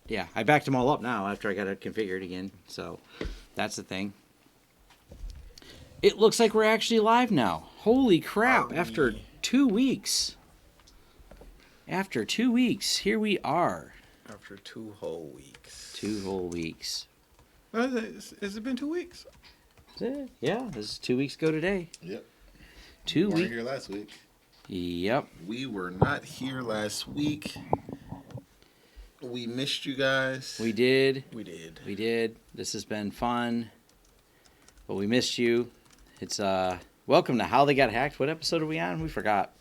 yeah, I backed them all up now after I got it configured again. So that's the thing. It looks like we're actually live now. Holy crap! After 2 weeks. After 2 weeks, here we are. After 2 whole weeks. 2 whole weeks. Has it been 2 weeks? Yeah, this is 2 weeks ago today. Yep. 2 We weren't weeks. here last week. Yep. We were not here last week. We missed you guys. We did. We did. We did. This has been fun. But we missed you. It's welcome to How They Got Hacked. What episode are we on? We forgot.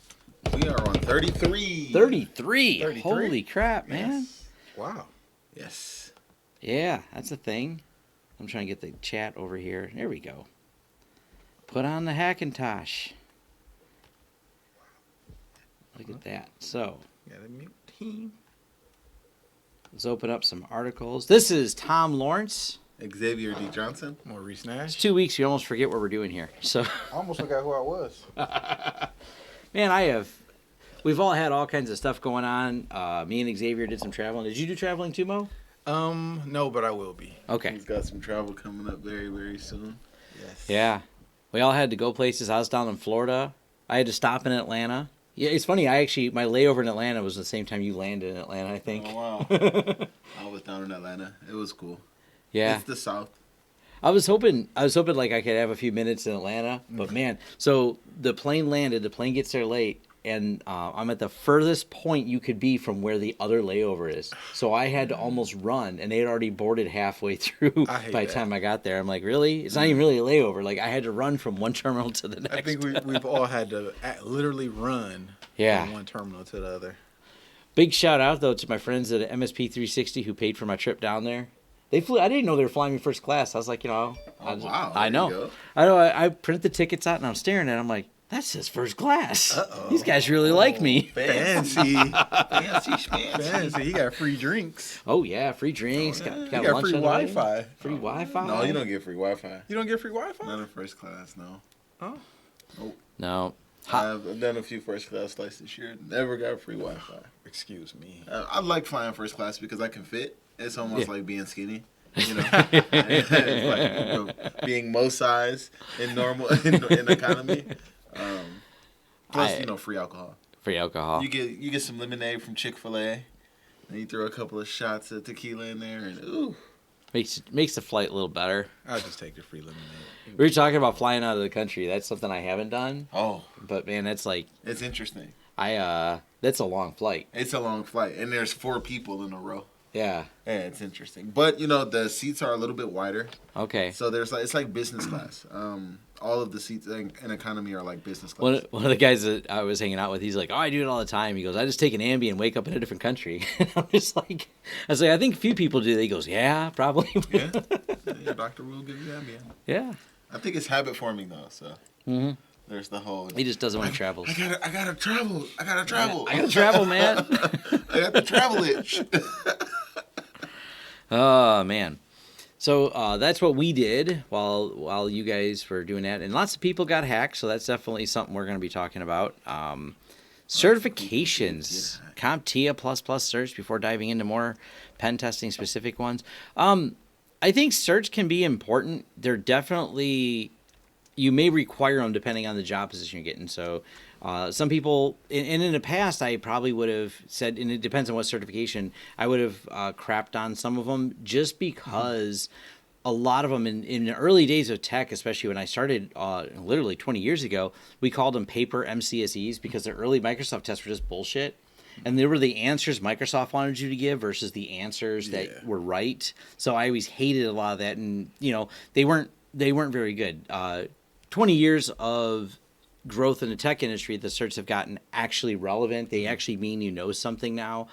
We are on 33. 33. 33? Holy crap, man. Yes. Wow. Yes. Yeah, that's a thing. I'm trying to get the chat over here. There we go. Put on the Hackintosh. Look at that. So, Gotta mute team. let's open up some articles. This is Tom Lawrence. Xavier D. Johnson. Maurice It's Nash. 2 weeks. You almost forget what we're doing here. So, I almost forgot who I was. man, we've all had all kinds of stuff going on. Me and Xavier did some traveling. Did you do traveling too, Mo? No, but I will be. Okay. He's got some travel coming up very, very soon. Yes. Yeah. We all had to go places. I was down in Florida. I had to stop in Atlanta. Yeah, it's funny. My layover in Atlanta was the same time you landed in Atlanta, I think. Oh, wow. I was down in Atlanta. It was cool. Yeah. It's the South. I was hoping like I could have a few minutes in Atlanta, but man, so the plane landed, the plane gets there late, and I'm at the furthest point you could be from where the other layover is. So I had to almost run, and they had already boarded halfway through I hate by the that. time I got there. I'm like, really? It's not even really a layover. Like I had to run from one terminal to the next. I think we've all had to literally run Yeah. from one terminal to the other. Big shout out though to my friends at MSP 360 who paid for my trip down there. They flew. I didn't know they were flying me first class. I was like, Oh, wow. I There know. you go. I know. I print the tickets out and I'm staring at it. I'm like, that says first class. Uh-oh. These guys really like me. Fancy. Fancy schmancy. Fancy. He got free drinks. Oh yeah, free drinks. Oh, yeah. Got He got lunch free on the way. Wi-Fi. Free Wi-Fi. No, you don't get free Wi-Fi. You don't get free Wi-Fi? Not in first class, no. Oh. No. I've done a few first class flights this year. Never got free Wi-Fi. Excuse me. I like flying first class because I can fit. It's almost Yeah. like being skinny. You know, it's like, being Mo size in normal in economy. Plus, free alcohol. Free alcohol. You get some lemonade from Chick-fil-A, and you throw a couple of shots of tequila in there, and ooh, Makes the flight a little better. I'll just take the free lemonade. We were talking about flying out of the country. That's something I haven't done. oh, But man, that's like it's interesting. that's a long flight. It's a long flight, and there's 4 people in a row. Yeah. Yeah, it's interesting. But the seats are a little bit wider, Okay. so it's like business class. All of the seats in economy are like business class. One of the guys that I was hanging out with, he's like, "Oh, I do it all the time." He goes, "I just take an Ambien and wake up in a different country." And I'm just like, I was like, "I think a few people do." He goes, "Yeah, probably." Yeah, your doctor will give you Ambien. Yeah. I think it's habit forming though. So Mhm. there's the whole. He just doesn't want to travel. I gotta travel. I gotta travel. I gotta travel, man. I got the travel itch. Oh man. So that's what we did while you guys were doing that, and lots of people got hacked. So that's definitely something we're going to be talking about. Certifications, CompTIA ++ search. Before diving into more pen testing specific ones, I think certs can be important. They're definitely, you may require them depending on the job position you're getting. So some people, and in the past, I probably would have said, and it depends on what certification, I would have crapped on some of them just because a lot of them in the early days of tech, especially when I started literally 20 years ago, we called them paper MCSEs because the early Microsoft tests were just bullshit. And they were the answers Microsoft wanted you to give versus the answers that were right. So I always hated a lot of that, and they weren't very good. 20 years of growth in the tech industry, the certs have gotten actually relevant. They actually mean you know something now.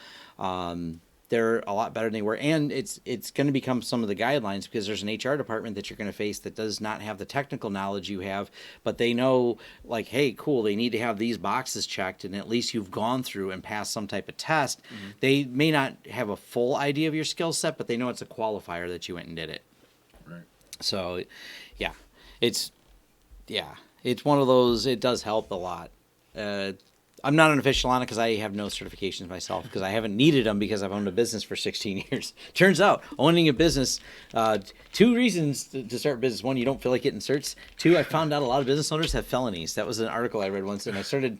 They're a lot better than they were, and it's going to become some of the guidelines because there's an HR department that you're going to face that does not have the technical knowledge you have, but they know, like, hey, cool, they need to have these boxes checked, and at least you've gone through and passed some type of test. Mm-hmm. They may not have a full idea of your skill set, but they know it's a qualifier that you went and did it. Right. So, it's one of those. It does help a lot. I'm not an official on it because I have no certifications myself because I haven't needed them because I've owned a business for 16 years. Turns out owning a business, two reasons to start a business. One, you don't feel like getting certs. Two, I found out a lot of business owners have felonies. That was an article I read once, and I started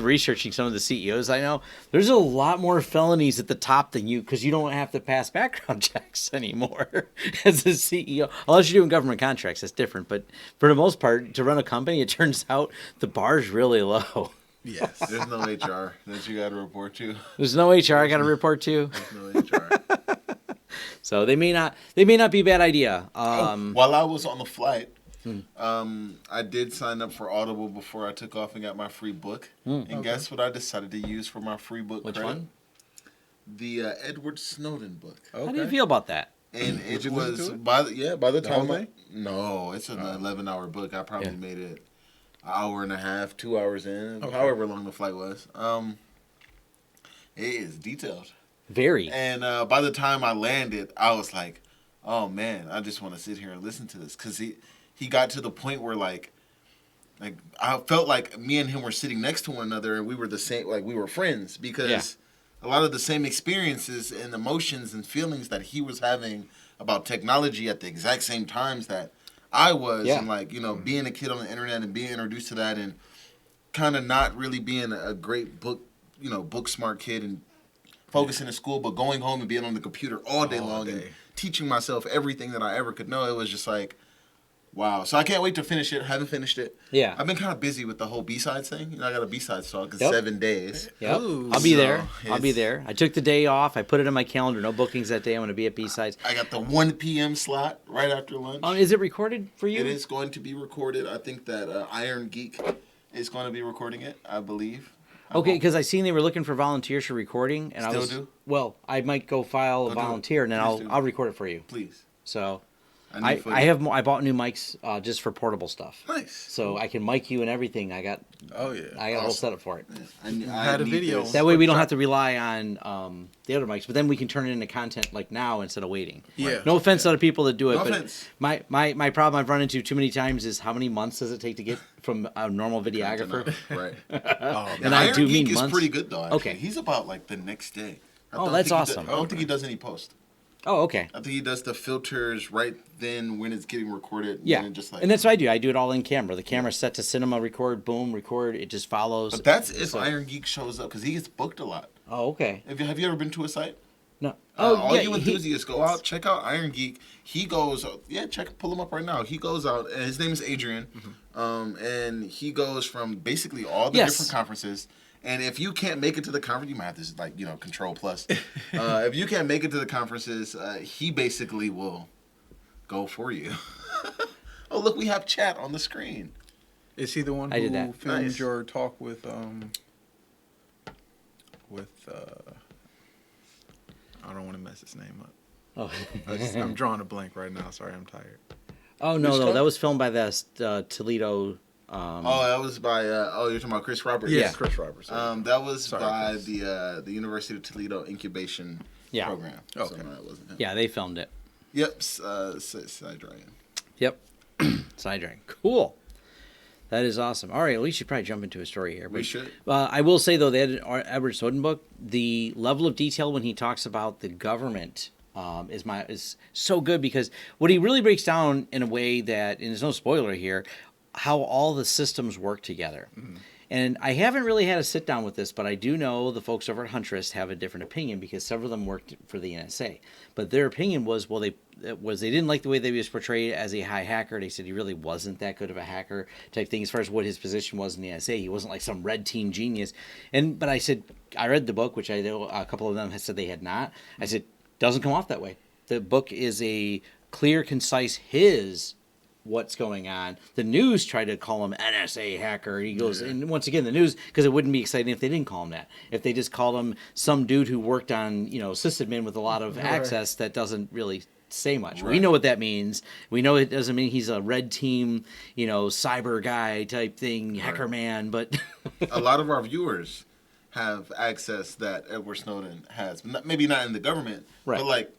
researching some of the CEOs I know. There's a lot more felonies at the top than you because you don't have to pass background checks anymore as a CEO. Unless you're doing government contracts, that's different. But for the most part, to run a company, it turns out the bar's really low. Yes. There's no HR that you got to report to. There's no HR I got to report to, There's no HR. so they may not be a bad idea. While I was on the flight, I did sign up for Audible before I took off and got my free book. And guess what I decided to use for my free book Which credit? one? The Edward Snowden book. Okay. How do you feel about that? And Did it you listen was to it? by the whole time thing? no, it's an 11-hour book. I probably Yeah. made it an hour and a half, 2 hours in, Okay. however long the flight was. It is detailed. Very. And by the time I landed, I was like, "Oh man, I just want to sit here and listen to this." Because he got to the point where like I felt like me and him were sitting next to one another, and we were the same, like we were friends because Yeah. a lot of the same experiences and emotions and feelings that he was having about technology at the exact same times that I was, Yeah. and like being a kid on the internet and being introduced to that, and kind of not really being a great book smart kid and focusing in school, but going home and being on the computer all day long and teaching myself everything that I ever could know. It was just like, wow. So I can't wait to finish it. Haven't finished it. Yeah. I've been kind of busy with the whole B-sides thing. I got a B-sides talk in Yep. 7 days. Yep. Ooh, I'll be so there. I'll be it's- there. I took the day off. I put it in my calendar. No bookings that day. I'm going to be at B-Sides. I got the 1 p.m. slot right after lunch. Is it recorded for you? It is going to be recorded. I think that Iron Geek is going to be recording it, I believe. Okay, because I seen they were looking for volunteers for recording, and I Still was do? well. I might go file a Go do it. volunteer, and then Please do. I'll record it for you. Please. So need I footage. have more. I bought new mics just for portable stuff, Nice. so I can mic you and everything. I got Oh yeah. a whole Awesome. setup for it. I had a need video. this. That way we don't have to rely on the other mics, but then we can turn it into content like now instead of waiting. Yeah. No offense to other people that do it, No but offense. my problem I've run into too many times is how many months does it take to get from a normal videographer? Right. Oh, And I Iron do Geek mean is months. pretty good though. Actually. Okay. He's about like the next day. I Oh, don't that's think he awesome. I don't think he does any post. Oh, okay. I think he does the filters right then when it's getting recorded. Yeah, And just like, and that's what I do. I do it all in camera. The camera's set to cinema, record, boom, record. It just follows. But that's if So- Iron Geek shows up because he gets booked a lot. Oh, okay. Have you ever been to a site? No. All yeah, you enthusiasts go out, check out Iron Geek. He goes, pull him up right now. He goes out, and his name is Adrian, and he goes from basically all the Yes. different conferences. And if you can't make it to the conference, you might have this Control Plus. If you can't make it to the conferences, he basically will go for you. Oh, look, we have chat on the screen. Is he the one I did who that. filmed Nice. your talk with I don't want to mess his name up. Oh, I'm drawing a blank right now. Sorry, I'm tired. oh no, Which no, one? that was filmed by the Toledo. Oh, that was by you're talking about Chris Roberts. Yeah. Chris Roberts. That was Sorry, by Chris. the University of Toledo incubation Yeah. program. Okay. So no, it wasn't him. Yeah, they filmed it. Yep. Side Ryan. Yep. Side drag. Cool. That is awesome. All right, well, we should probably jump into a story here. We should. I will say though, the Edward Snowden book, the level of detail when he talks about the government is so good because what he really breaks down in a way that, and there's no spoiler here, how all the systems work together. Mm-hmm. And I haven't really had a sit down with this, but I do know the folks over at Huntress have a different opinion because several of them worked for the NSA. But their opinion was, they didn't like the way they was portrayed as a high hacker. They said he really wasn't that good of a hacker type thing as far as what his position was in the NSA. He wasn't like some red team genius. But I said, I read the book, which I know a couple of them had said they had not. I said, doesn't come off that way. The book is a clear, concise, what's going on. The news tried to call him NSA hacker. He goes, and once again, the news, because it wouldn't be exciting if they didn't call him that. If they just called him some dude who worked on, sysadmin with a lot of access, that doesn't really say much. We Right. know what that means. We know it doesn't mean he's a red team, cyber guy type thing, hacker man, but A lot of our viewers have access that Edward Snowden has. Maybe not in the government, Right. but like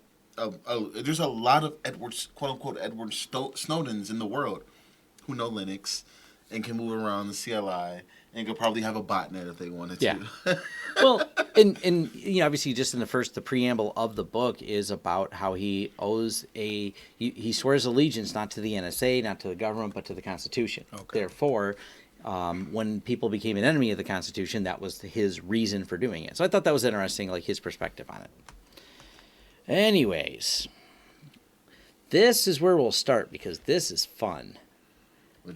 there's a lot of quote unquote Snowdens in the world who know Linux and can move around the CLI and could probably have a botnet if they wanted to. Yeah. Well, and obviously just in the preamble of the book is about how he owes he swears allegiance not to the NSA, not to the government, but to the Constitution. Okay. Therefore, when people became an enemy of the Constitution, that was his reason for doing it. So I thought that was interesting, like his perspective on it. Anyways, this is where we'll start because this is fun.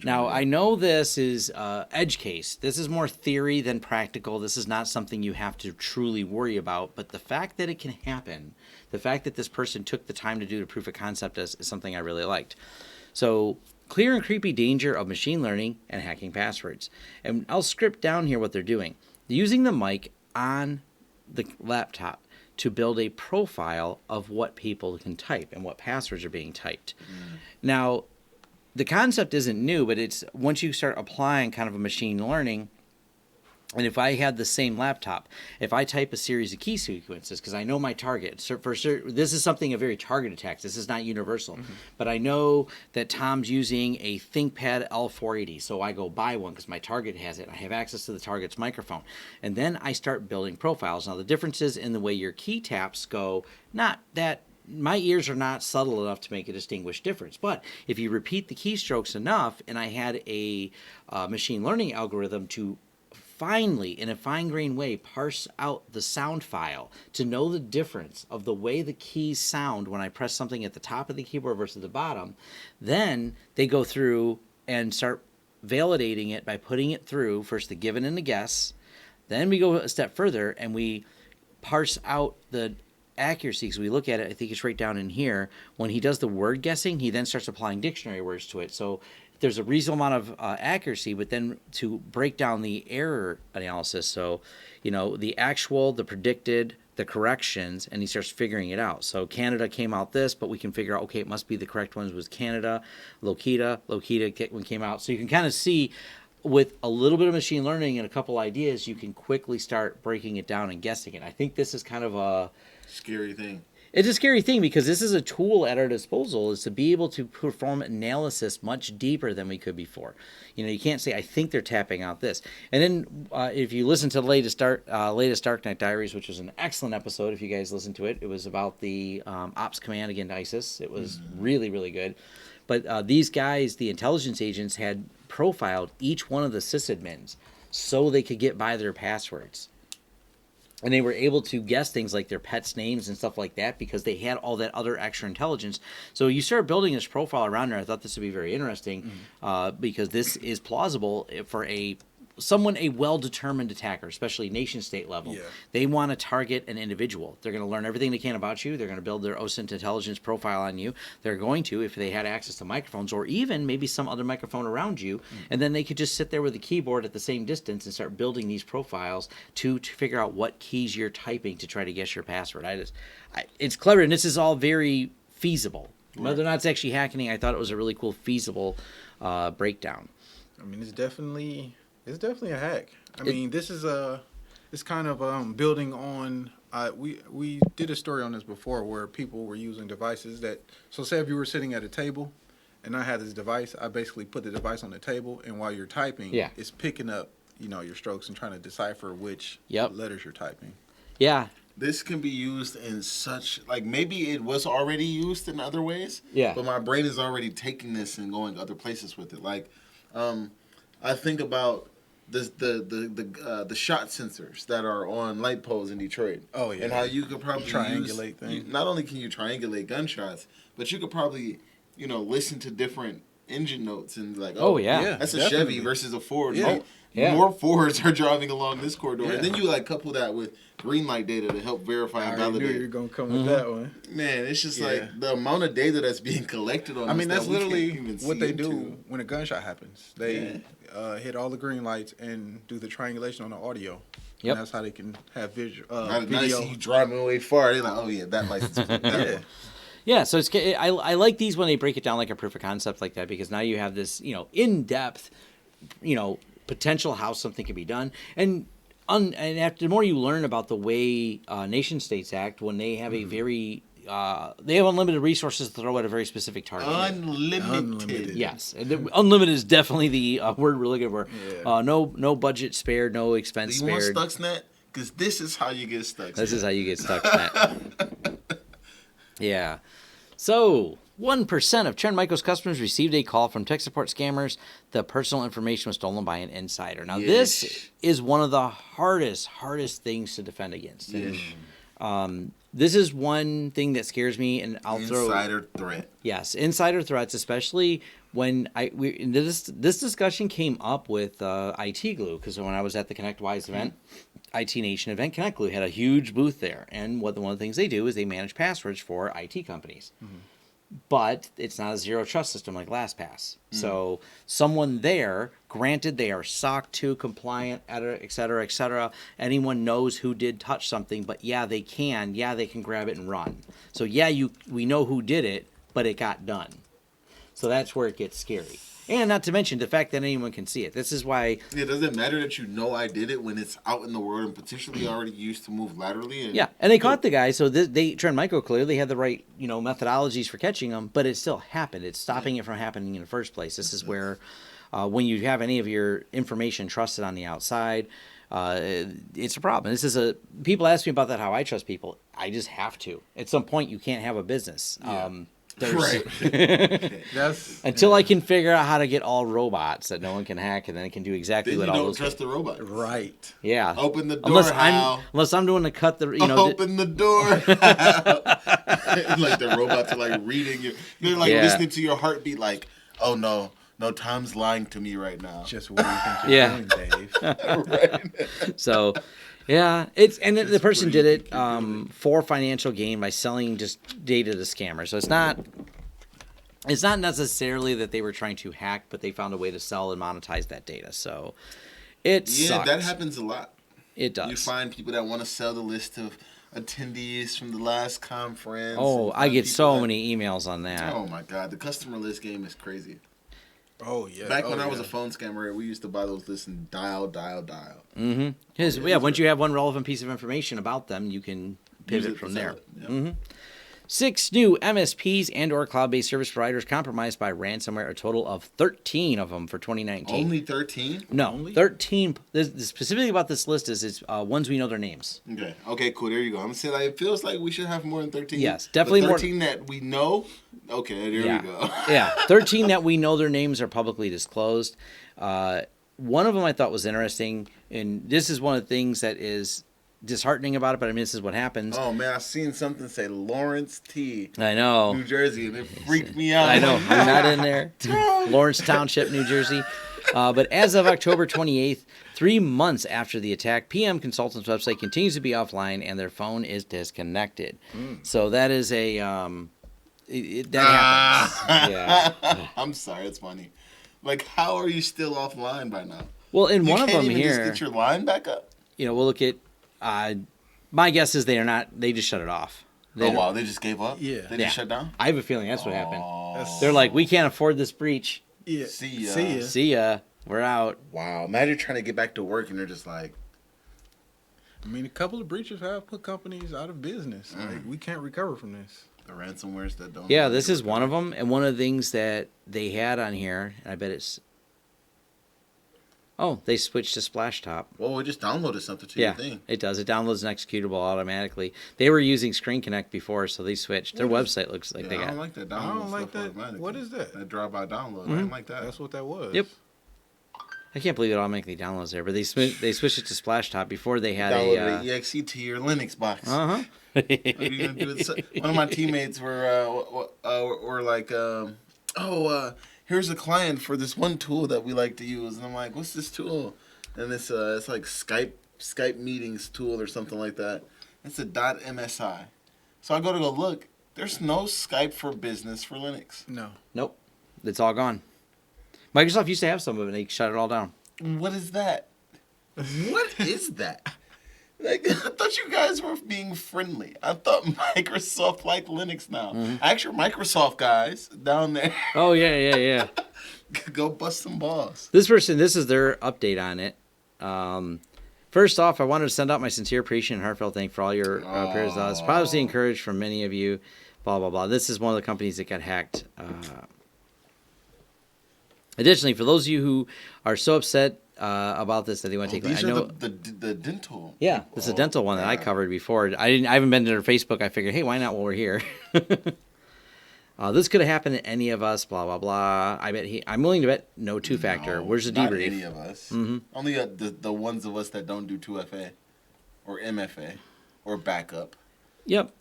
Now, I know this is edge case. This is more theory than practical. This is not something you have to truly worry about. But the fact that it can happen, the fact that this person took the time to do the proof of concept is something I really liked. So, clear and creepy danger of machine learning and hacking passwords. And I'll script down here what they're doing. They're using the mic on the laptop to build a profile of what people can type and what passwords are being typed. Now, the concept isn't new, but it's once you start applying kind of a machine learning, and if I had the same laptop, if I type a series of key sequences, because I know my target, this is something a very targeted attack. This is not universal, but I know that Tom's using a ThinkPad L480, so I go buy one because my target has it. I have access to the target's microphone, and then I start building profiles. Now the differences in the way your key taps go, not that. My ears are not subtle enough to make a distinguished difference. But if you repeat the keystrokes enough, and I had a machine learning algorithm to finally, in a fine-grained way, parse out the sound file to know the difference of the way the keys sound when I press something at the top of the keyboard versus the bottom, then they go through and start validating it by putting it through, first the given and the guess. Then we go a step further, and we parse out the accuracy, because we look at it, I think it's right down in here. When he does the word guessing, he then starts applying dictionary words to it. So there's a reasonable amount of accuracy, but then to break down the error analysis, so the actual, the predicted, the corrections, and he starts figuring it out. So Canada came out this, but we can figure out, okay, it must be the correct ones was Canada, Lokita came out. So you can kind of see with a little bit of machine learning and a couple ideas, you can quickly start breaking it down and guessing it. I think this is kind of a scary thing. It's a scary thing because this is a tool at our disposal, is to be able to perform analysis much deeper than we could before. You can't say, I think they're tapping out this. And then if you listen to the latest Dark Knight Diaries, which was an excellent episode, if you guys listened to it, it was about the ops command against ISIS. It was really, really good. But these guys, the intelligence agents, had profiled each one of the sysadmins so they could get by their passwords. And they were able to guess things like their pets' names and stuff like that because they had all that other extra intelligence. So you start building this profile around there. I thought this would be very interesting because this is plausible for someone, a well-determined attacker, especially nation-state level. Yeah. They want to target an individual. They're going to learn everything they can about you. They're going to build their OSINT intelligence profile on you. They're going to, if they had access to microphones or even maybe some other microphone around you, and then they could just sit there with a keyboard at the same distance and start building these profiles to figure out what keys you're typing to try to guess your password. It's clever, and this is all very feasible. Right. Whether or not it's actually hacking, I thought it was a really cool, feasible breakdown. I mean, it's definitely a hack. I mean, this is it's kind of building on. We did a story on this before where people were using devices that. So say if you were sitting at a table, and I had this device, I basically put the device on the table, and while you're typing, it's picking up your strokes and trying to decipher which letters you're typing. Yeah. This can be used in such, maybe it was already used in other ways. Yeah. But my brain is already taking this and going other places with it. I think about the shot sensors that are on light poles in Detroit. Oh yeah. And how you could probably triangulate things. Not only can you triangulate gunshots, but you could probably listen to different engine notes and that's a definitely. Chevy versus a Ford. Yeah. More Fords are driving along this corridor. Yeah. And then you couple that with green light data to help verify and I already validate. knew you were gonna come with that one. Man, it's just the amount of data that's being collected on. I mean, that's literally what they do into. when a gunshot happens. They hit all the green lights and do the triangulation on the audio. Yep. And that's how they can have video. Now they see you driving away far. They're like, oh yeah, that license. Yeah. Yeah, so I like these when they break it down like a proof of concept like that, because now you have this in-depth potential how something can be done, and after the more you learn about the way nation states act when they have a very they have unlimited resources to throw at a very specific target. Unlimited. Yes, and unlimited is definitely the word we're looking for. Yeah. No budget spared, no Do expense you want spared. Stuxnet? Because this is how you get Stuxnet. This is how you get Stuxnet. Yeah. So, 1% of Trend Micro's customers received a call from tech support scammers. The personal information was stolen by an insider. Now, this Yeesh. is one of the hardest things to defend against. And, Yeah. this is one thing that scares me, and I'll throw Insider threat. yes, insider threats, especially when this discussion came up with IT Glue, because when I was at the ConnectWise event, IT Nation event, Connect Glue had a huge booth there, and one of the things they do is they manage passwords for IT companies. But it's not a zero trust system like LastPass. So someone there, granted they are SOC 2 compliant, et cetera, anyone knows who did touch something, but they can grab it and run. So we know who did it, but it got done. So that's where it gets scary. And not to mention the fact that anyone can see it. This is why. Yeah, does it matter that you know I did it when it's out in the world and potentially already used to move laterally? And they caught the guy, so Trend Micro clearly had the right, methodologies for catching him, but it still happened. It's stopping it from happening in the first place. This is where, when you have any of your information trusted on the outside, it's a problem. People ask me about that, how I trust people. I just have to. At some point, you can't have a business. Yeah. Right. That's Until I can figure out how to get all robots that no one can hack, and then it can do exactly Then what you all don't those. trust the robot. right. Yeah. Open the door, unless Hal. I'm doing the cut the Open the door. Like the robots are like reading you. They're like Yeah. listening to your heartbeat. Like, oh no, Tom's lying to me right now. Just what do you think you're Yeah. doing, Dave? Right. So, yeah, the person what did you it think you're doing. for financial gain by selling just data to scammers. So it's not necessarily that they were trying to hack, but they found a way to sell and monetize that data. So it sucks. that happens a lot. It does. You find people that want to sell the list of attendees from the last conference. Oh, and I get people so that- many emails on that. Oh my god, the customer list game is crazy. Oh yeah. Back oh, when I was yeah. a phone scammer, we used to buy those lists and dial. Mm-hmm. Once you have one relevant piece of information about them, you can Use pivot it from to there. sell it. Yeah. 6 new MSPs and/or cloud-based service providers compromised by ransomware. A total of 13 of them for 2019. Only 13? No, Only? 13. Specifically about this list is ones we know their names. Okay, cool. There you go. I'm gonna say like it feels like we should have more than 13. Yes, definitely but more- 13 that we know. Okay, there Yeah. we go. Yeah, 13 that we know their names are publicly disclosed. One of them I thought was interesting, and this is one of the things that is disheartening about it, but I mean, this is what happens. Oh man, I seen something say Lawrence T, I know. New Jersey, and it freaked me out. I know. I'm not in there. Lawrence Township, New Jersey. But as of October 28th, 3 months after the attack, PM Consultant's website continues to be offline and their phone is disconnected. So that is that happens. Yeah. I'm sorry, it's funny. Like, how are you still offline by now? Well, in You one of can't them even here, just get your line back up. we'll look at. My guess is they are not. They just shut it off. They Oh don't- wow, they just gave up. Yeah. They Yeah. just shut down. I have a feeling that's what happened. Oh. They're like, we can't afford this breach. Yeah. See ya. See ya. See ya. We're out. Wow, imagine trying to get back to work and they're just like, I mean, a couple of breaches have put companies out of business. Like, we can't recover from this. the ransomwares that don't. Yeah, this is one of them, and one of the things that they had on here, and I bet it's. Oh, they switched to Splashtop. Well, we just downloaded something to Yeah, your thing. it does. It downloads an executable automatically. They were using Screen Connect before, so they switched. Their website looks like Yeah, they I got. don't like that download. I don't like stuff that. automatically. What is that? That drive-by download. I Mm-hmm. don't like that. That's what that was. Yep. I can't believe it automatically downloads there, but they switched it to Splashtop before they had Downloaded a. an EXE to your Linux box. Uh huh. What are you gonna do? One of my teammates were like, here's a client for this one tool that we like to use, and I'm like, what's this tool? And it's like Skype meetings tool or something like that. It's a .msi. So I go look. There's no Skype for Business for Linux. No. Nope, it's all gone. Microsoft used to have some of it, and they shut it all down. What is that? What is that? Like, I thought you guys were being friendly. I thought Microsoft liked Linux now. Actual Microsoft guys down there, Oh yeah. go bust some balls. This is their update on it. First off, I wanted to send out my sincere appreciation and heartfelt thank for all your prayers to us. Positively encouraged from many of you. Blah, blah, blah. This is one of the companies that got hacked. Additionally, for those of you who are so upset about this that they want to take... These I know, are the dental. yeah, this is a dental one that I covered before. I haven't been to their Facebook. I figured, hey, why not while we're here? This could have happened to any of us. Blah blah blah. I'm willing to bet no two-factor. Where's the not debrief? any of us. Only the ones of us that don't do 2FA or MFA or backup. Yep.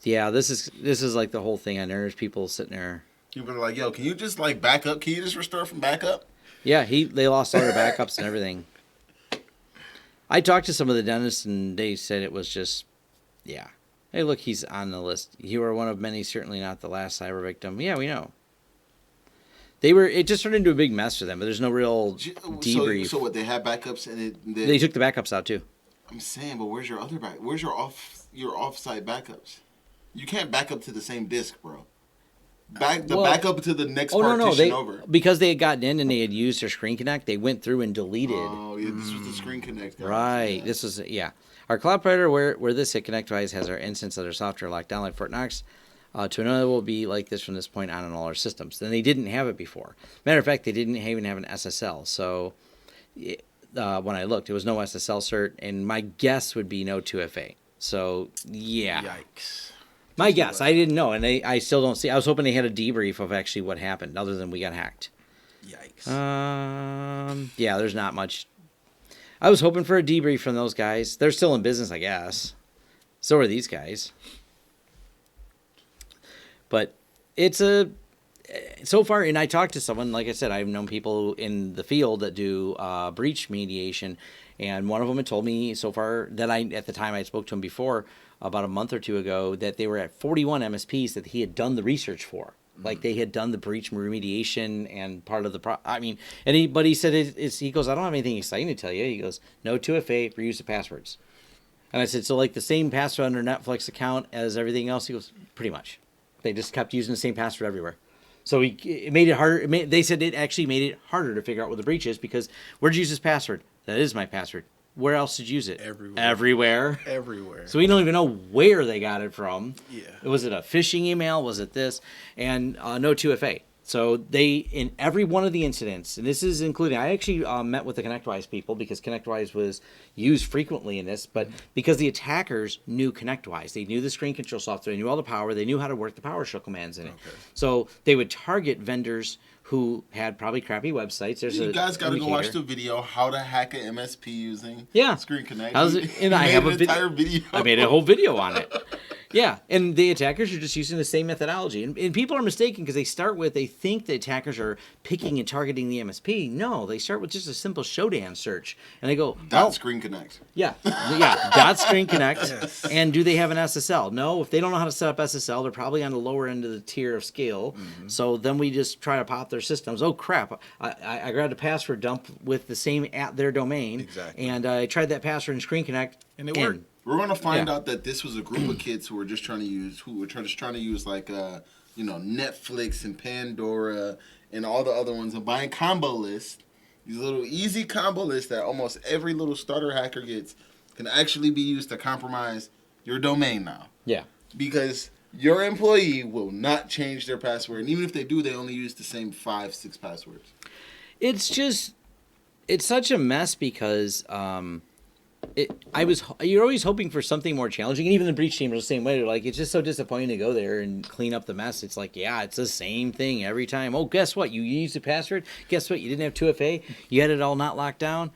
Yeah, this is like the whole thing. I know there's people sitting there. People are like, yo, can you just like back up? Can you just restore from backup? Yeah, they lost all their backups and everything. I talked to some of the dentists and they said it was just, yeah. Hey, look, he's on the list. You are one of many, certainly not the last cyber victim. Yeah, we know. It just turned into a big mess for them, but there's no real debrief. So what? They had backups and they took the backups out too. I'm saying, but where's your other back? Where's your offsite backups? You can't back up to the same disk, bro. Backup to the next partition over. Because they had gotten in and they had used their Screen Connect, they went through and deleted. Oh, yeah, this was the Screen Connect. Right. Yeah. This was, yeah. Our cloud provider, where this hit, ConnectWise has our instance of their software locked down like Fort Knox. To another will be like this from this point on all our systems. Then they didn't have it before. Matter of fact, they didn't even have an SSL. So when I looked, it was no SSL cert, and my guess would be no 2FA. So, yeah. Yikes. My guess. I didn't know, and I still don't see. I was hoping they had a debrief of actually what happened, other than we got hacked. Yikes. Yeah, there's not much. I was hoping for a debrief from those guys. They're still in business, I guess. So are these guys. But it's so far, and I talked to someone, like I said, I've known people in the field that do breach mediation, and one of them had told me so far that at the time I spoke to him before, about a month or two ago, that they were at 41 MSPs that he had done the research for. Like they had done the breach remediation and part of the but he said he goes, I don't have anything exciting to tell you. He goes, no 2FA, reuse the passwords. And I said, so like the same password on their Netflix account as everything else? He goes, pretty much. They just kept using the same password everywhere. So it made it harder. They said it actually made it harder to figure out what the breach is because where'd you use this password? That is my password. Where else did you use it? Everywhere. So we don't even know where they got it from. Yeah. Was it a phishing email? Was it this? And no 2FA. So in every one of the incidents, and this is including, I actually met with the ConnectWise people because ConnectWise was used frequently in this, but because the attackers knew ConnectWise, they knew the screen control software, they knew all the power, they knew how to work the PowerShell commands in it. Okay. So they would target vendors who had probably crappy websites. You guys got to go watch the video, how to hack an MSP using Screen Connect. And I have entire video. I made a whole video on it. Yeah, and the attackers are just using the same methodology. And people are mistaken because they think the attackers are picking and targeting the MSP. No, they start with just a simple Shodan search. And they go... Screen Connect. Yeah, Screen Connect. Yes. And do they have an SSL? No, if they don't know how to set up SSL, they're probably on the lower end of the tier of scale. Mm-hmm. So then we just try to pop their systems. Oh, crap. I grabbed a password dump with the same at their domain. Exactly. And I tried that password in Screen Connect. And it worked. We're gonna find out that this was a group of kids who were just trying to use like Netflix and Pandora and all the other ones and buying combo lists. These little easy combo lists that almost every little starter hacker gets can actually be used to compromise your domain now. Yeah. Because your employee will not change their password, and even if they do, they only use the same 5-6 passwords. It's such a mess because. You're always hoping for something more challenging, and even the breach team are the same way. They're like, it's just so disappointing to go there and clean up the mess. It's like, yeah, it's the same thing every time. Oh, guess what? You used the password. Guess what? You didn't have 2FA. You had it all not locked down.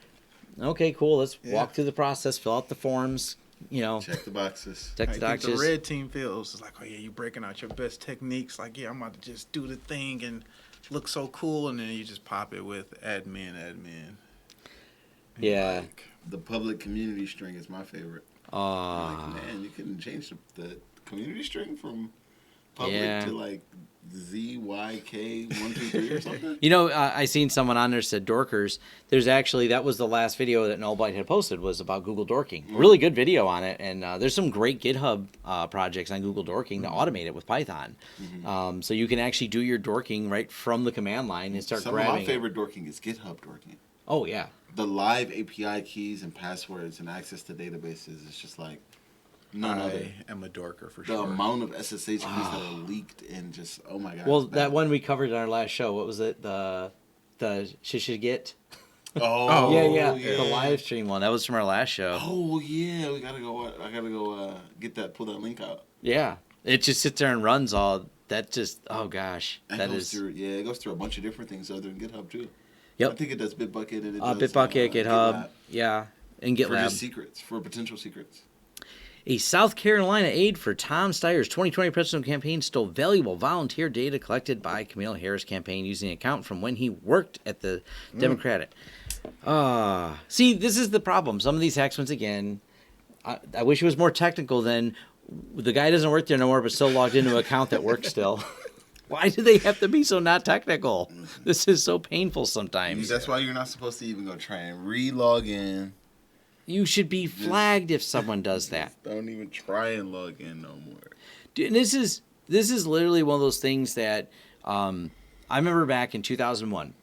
Okay, cool. Let's walk through the process, fill out the forms. Check the boxes. Check the boxes. The red team feels it's like, oh yeah, you breaking out your best techniques. Like, yeah, I'm about to just do the thing and look so cool, and then you just pop it with admin. Yeah. The public community string is my favorite. Man, you couldn't change the community string from public Yeah. to like ZYK123 or something. You know, I seen someone on there said Dorkers. There's actually, that was the last video that Null Blight had posted, was about Google Dorking. Really good video on it, and there's some great GitHub projects on Google Dorking to automate it with Python. So you can actually do your dorking right from the command line and start Some of grabbing my favorite dorking is GitHub dorking. Oh yeah, The live API keys and passwords and access to databases is just like none other. I am a dorker for The sure. amount of SSH keys that are leaked and just oh my god. well it's bad. that one we covered in our last show. What was it? The Shishigit. Oh Yeah, the live stream one. That was from our last show. Oh yeah, we gotta go. I gotta go get that. Pull that link out. Yeah, it just sits there and runs all. That just oh gosh, It that goes is. through. Yeah, it goes through a bunch of different things other than GitHub too. Yep. I think it does Bitbucket and it does Bitbucket, GitHub, GitLab yeah, and for GitLab. just secrets, for potential secrets. A South Carolina aide for Tom Steyer's 2020 presidential campaign stole valuable volunteer data collected by Kamala Harris campaign using an account from when he worked at the Democratic. See, this is the problem. Some of these hacks, once again, I wish it was more technical than the guy doesn't work there no more, but still logged into an account that works still. Why do they have to be so not technical? This is so painful sometimes. That's why you're not supposed to even go try and re-log in. You should be flagged if someone does that. Don't even try and log in no more. Dude, and this is literally one of those things that I remember back in 2001,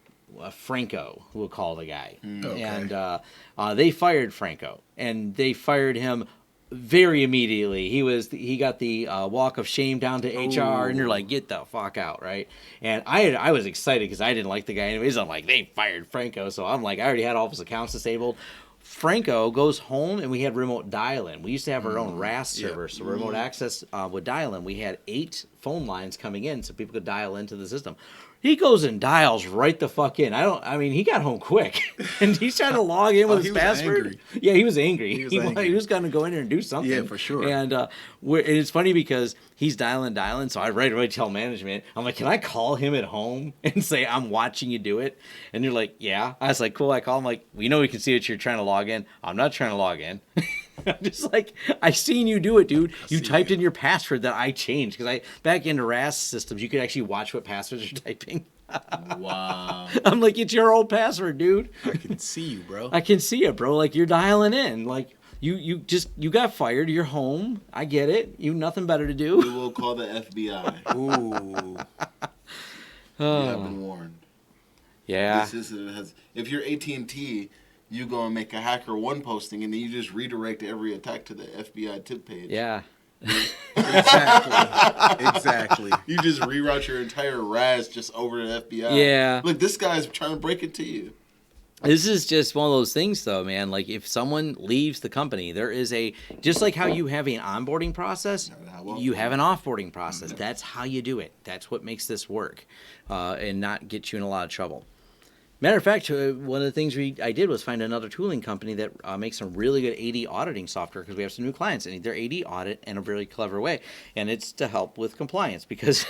Franco, who we'll call the guy, Okay. and they fired Franco, and they fired him very immediately. He got the walk of shame down to HR, and you're like, get the fuck out, right? And I was excited because I didn't like the guy anyways. I'm like, they fired Franco, so I'm like, I already had all of his accounts disabled. Franco goes home, and we had remote dial-in. We used to have our own RAS server, so remote access with dial-in. We had 8 phone lines coming in, so people could dial into the system. He goes and dials right the fuck in. I mean, he got home quick, and he's trying to log in with his he was password. angry. Yeah, he was angry. He was angry. He was going to go in there and do something. Yeah, for sure. And it's funny because he's dialing, so I right away tell management, I'm like, can I call him at home and say, I'm watching you do it? And they're like, yeah. I was like, cool. I call him like, we know we can see that you're trying to log in. I'm not trying to log in. I'm just like, I seen you do it, dude. You typed in your password that I changed because back into RAS systems, you could actually watch what passwords you're typing. Wow. I'm like, it's your old password, dude. I can see you, bro. I can see it, bro. Like you're dialing in. Like you got fired. You're home. I get it. You nothing better to We do. will call the FBI. Ooh. You have been warned. Yeah. If you're AT&T, you go and make a HackerOne posting, and then you just redirect every attack to the FBI tip page. Yeah. Exactly. You just reroute your entire RAS just over to the FBI. Yeah. Look, this guy's trying to break it to you. This is just one of those things, though, man. Like, if someone leaves the company, there is just like how you have an onboarding process, you have an offboarding process. That's how you do it. That's what makes this work and not get you in a lot of trouble. Matter of fact, one of the things I did was find another tooling company that makes some really good AD auditing software because we have some new clients that need their AD audit in a very clever way. And it's to help with compliance because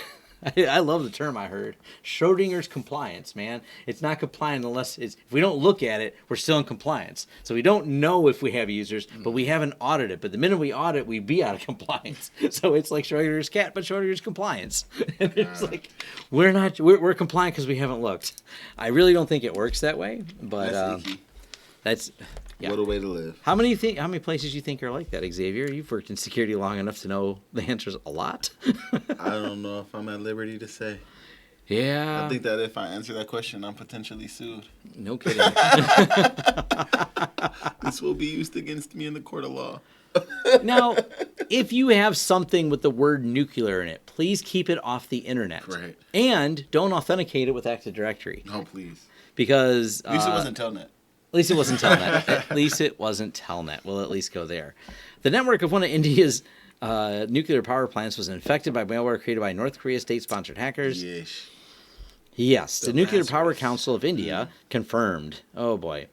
I love the term I heard. Schrodinger's compliance, man. It's not compliant unless if we don't look at it, we're still in compliance. So we don't know if we have users, but we haven't audited. But the minute we audit, we be out of compliance. So it's like Schrodinger's cat, but Schrodinger's compliance. And it's like we're compliant because we haven't looked. I really don't think it works that way, but That's icky. that's yeah. What a way to live. How many places you think are like that, Xavier? You've worked in security long enough to know the answer's a lot. I don't know if I'm at liberty to say. Yeah. I think that if I answer that question, I'm potentially sued. No kidding. This will be used against me in the court of law. Now, if you have something with the word nuclear in it, please keep it off the internet. Right. And don't authenticate it with Active Directory. No, please. Because At least it wasn't Telnet. At least it wasn't Telnet. At least it wasn't Telnet. We'll at least go there. The network of one of India's nuclear power plants was infected by malware created by North Korea state-sponsored hackers. Yes. Yes, the Nuclear Power Lazarus. Council of India confirmed. Oh boy,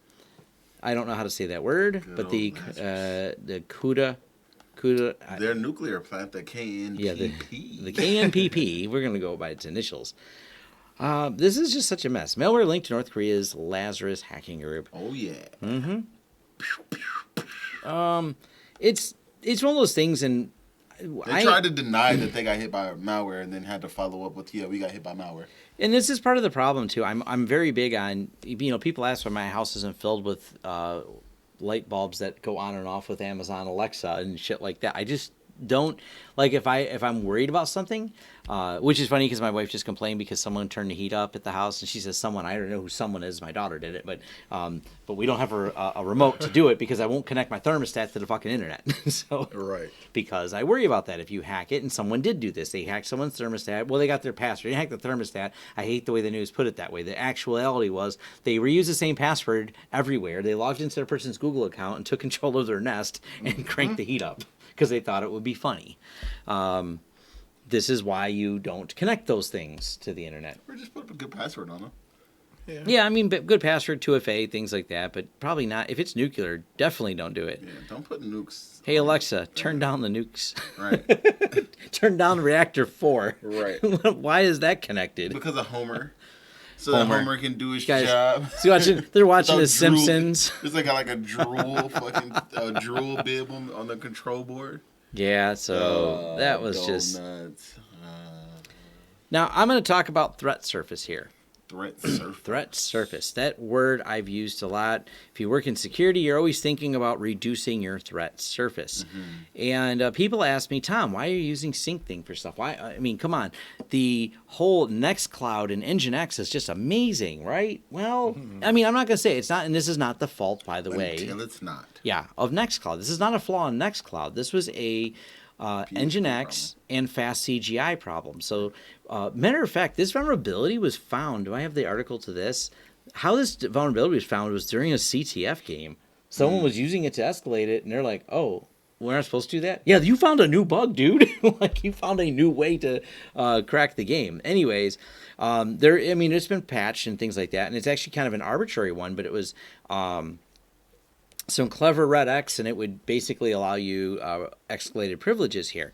I don't know how to say that word, Good but old the CUDA. Their nuclear plant, the KNPP. Yeah, the KNPP. We're gonna go by its initials. This is just such a mess. Malware linked to North Korea's Lazarus hacking group. Oh, yeah. It's one of those things, and They tried to deny that they got hit by malware and then had to follow up with, yeah, we got hit by malware. And this is part of the problem too. I'm very big on, people ask why my house isn't filled with light bulbs that go on and off with Amazon Alexa and shit like that. I just don't like if I'm worried about something, which is funny because my wife just complained because someone turned the heat up at the house, and she says someone, I don't know who someone is, my daughter did it, but we don't have a remote to do it because I won't connect my thermostat to the fucking internet. So Right. because I worry about that. If you hack it, and someone did do this, they hacked someone's thermostat. Well, they got their password. They hacked the thermostat. I hate the way the news put it that way. The actuality was they reused the same password everywhere. They logged into their person's Google account and took control of their Nest and cranked the heat up because they thought it would be funny. This is why you don't connect those things to the internet. Or just put up a good password on them. Yeah, I mean, good password, 2FA, things like that, but probably not. If it's nuclear, definitely don't do it. Yeah, don't put nukes. Hey, Alexa, turn down the nukes. Right. Turn down reactor 4. Right. Why is that connected? Because of Homer. So that Homer. Homer can do his Guys, job. they're watching The Without drool. Simpsons. There's like a drool fucking drool bib on the control board. Yeah, so that was just... Donuts. Now, I'm going to talk about threat surface here. Threat surface. Threat surface. That word I've used a lot. If you work in security, you're always thinking about reducing your threat surface. And people ask me, Tom, why are you using SyncThing for stuff? Why? I mean, come on. The whole Nextcloud and Nginx is just amazing, right? Well, I mean, I'm not going to say it's not, and this is not the fault, by the way. Until it's not. Yeah, of Nextcloud. This is not a flaw in Nextcloud. This was a Nginx and fast CGI problem. So, matter of fact, this vulnerability was found. Do I have the article to this? How this vulnerability was found was during a CTF game. Someone was using it to escalate it, and they're like, "Oh, we're not supposed to do that." Yeah, you found a new bug, dude. Like you found a new way to crack the game. Anyways, it's been patched and things like that, and it's actually kind of an arbitrary one, but it was. Some clever red X, and it would basically allow you escalated privileges here.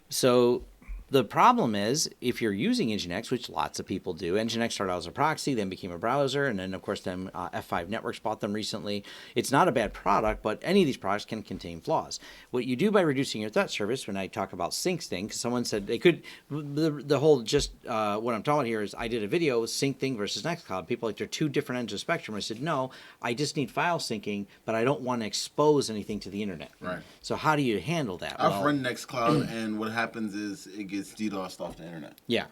So the problem is, if you're using Nginx, which lots of people do, Nginx started out as a proxy, then became a browser, and then, of course, F5 Networks bought them recently. It's not a bad product, but any of these products can contain flaws. What you do by reducing your threat surface, when I talk about SyncThing, because someone said they could, the whole what I'm talking about here is I did a video, SyncThing versus Nextcloud. People are like, they're two different ends of the spectrum. I said, no, I just need file syncing, but I don't want to expose anything to the internet. Right. So how do you handle that? I've run Nextcloud, and what happens is it gets DDoSed off the internet. Yeah.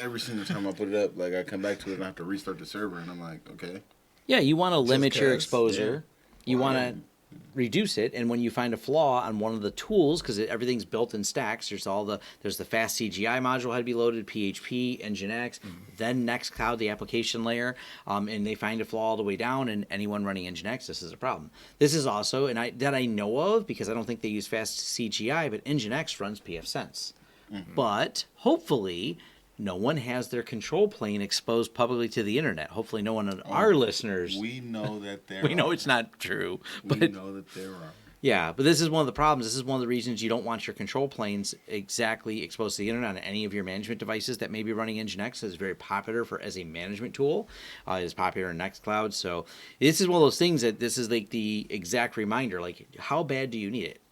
Every single time I put it up, like I come back to it and I have to restart the server, and I'm like, okay. Yeah, you want to limit your 'cause, exposure. yeah. You Well, want to reduce it, and when you find a flaw on one of the tools, because everything's built in stacks, there's the fast CGI module had to be loaded, PHP, Nginx, then Nextcloud, the application layer, and they find a flaw all the way down, and anyone running Nginx, this is a problem. This is also, and I know of, because I don't think they use fast CGI, but Nginx runs pfSense. But hopefully no one has their control plane exposed publicly to the internet. Hopefully no one of our listeners. We know that there We know are. it's not true. But We know that there are. yeah, but this is one of the problems. This is one of the reasons you don't want your control planes exactly exposed to the internet on any of your management devices that may be running Nginx. It's very popular as a management tool. It is popular in Nextcloud. So this is one of those things that this is like the exact reminder. Like, how bad do you need it?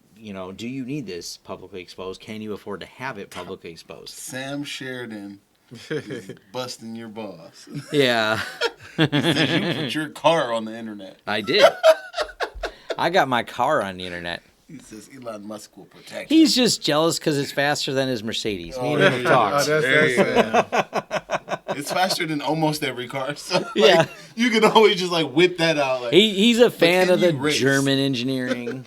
Do you need this publicly exposed? Can you afford to have it publicly exposed? Sam Sheridan is busting your boss. Yeah, You put your car on the internet. I did. I got my car on the internet. He says Elon Musk will protect you. He's just jealous because it's faster than his Mercedes. Me and him have talked. It's faster than almost every car. So Yeah. you can always just whip that out. Like, He's a fan can of the you race? German engineering.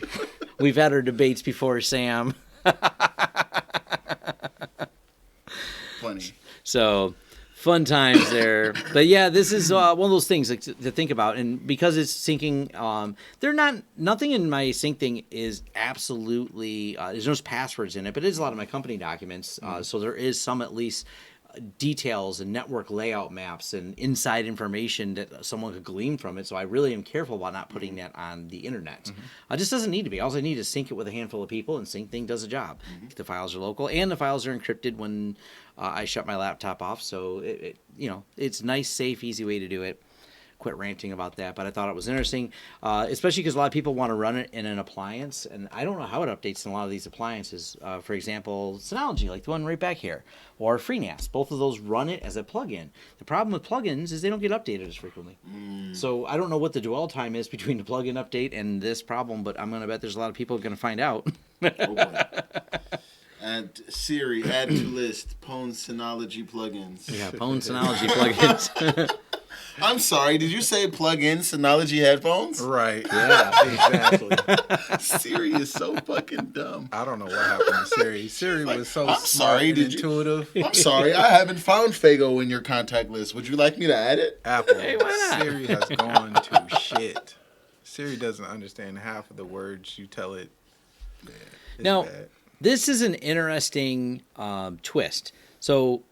We've had our debates before, Sam. funny. So fun times there. But yeah, this is one of those things to think about. And because it's syncing, nothing in my SyncThing is absolutely, there's no passwords in it, but it is a lot of my company documents. So there is some at least details and network layout maps and inside information that someone could glean from it. So I really am careful about not putting that on the internet. It just doesn't need to be. All I need is sync it with a handful of people, and SyncThing does a job. The files are local, and the files are encrypted when I shut my laptop off. So it's nice, safe, easy way to do it. quit ranting about that, but I thought it was interesting, especially because a lot of people want to run it in an appliance, and I don't know how it updates in a lot of these appliances. For example, Synology, like the one right back here, or FreeNAS. Both of those run it as a plugin. The problem with plugins is they don't get updated as frequently. So I don't know what the dwell time is between the plugin update and this problem, but I'm going to bet there's a lot of people going to find out. Oh boy. Add Siri, add to list, Pwn Synology plugins. Yeah, Pwn Synology plugins. I'm sorry, did you say plug-in Synology headphones? Right. Yeah. Exactly. Siri is so fucking dumb. I don't know what happened to Siri. Siri was so I'm smart sorry, and did you- intuitive. I'm sorry, I haven't found Fago in your contact list. Would you like me to add it? Apple. Hey, why not? Siri has gone to shit. Siri doesn't understand half of the words you tell it. Yeah, it's Now, bad. this is an interesting twist. So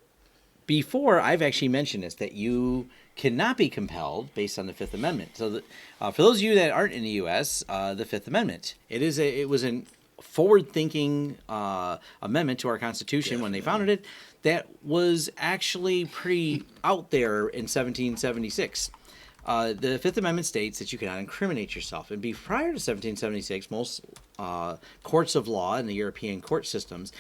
before, I've actually mentioned this, that you cannot be compelled based on the Fifth Amendment. So for those of you that aren't in the U.S., the Fifth Amendment, it was a forward-thinking amendment to our Constitution when they founded it that was actually pretty out there in 1776. The Fifth Amendment states that you cannot incriminate yourself. And prior to 1776, most courts of law in the European court systems,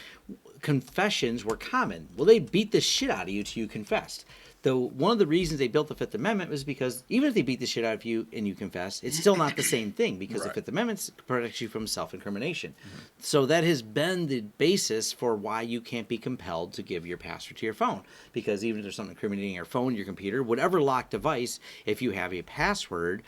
confessions were common. Well, they beat the shit out of you till you confessed. Though one of the reasons they built the Fifth Amendment was because even if they beat the shit out of you and you confess, it's still not the same thing because the Right. Fifth Amendment protects you from self-incrimination. So that has been the basis for why you can't be compelled to give your password to your phone. Because even if there's something incriminating your phone, your computer, whatever locked device, if you have a password,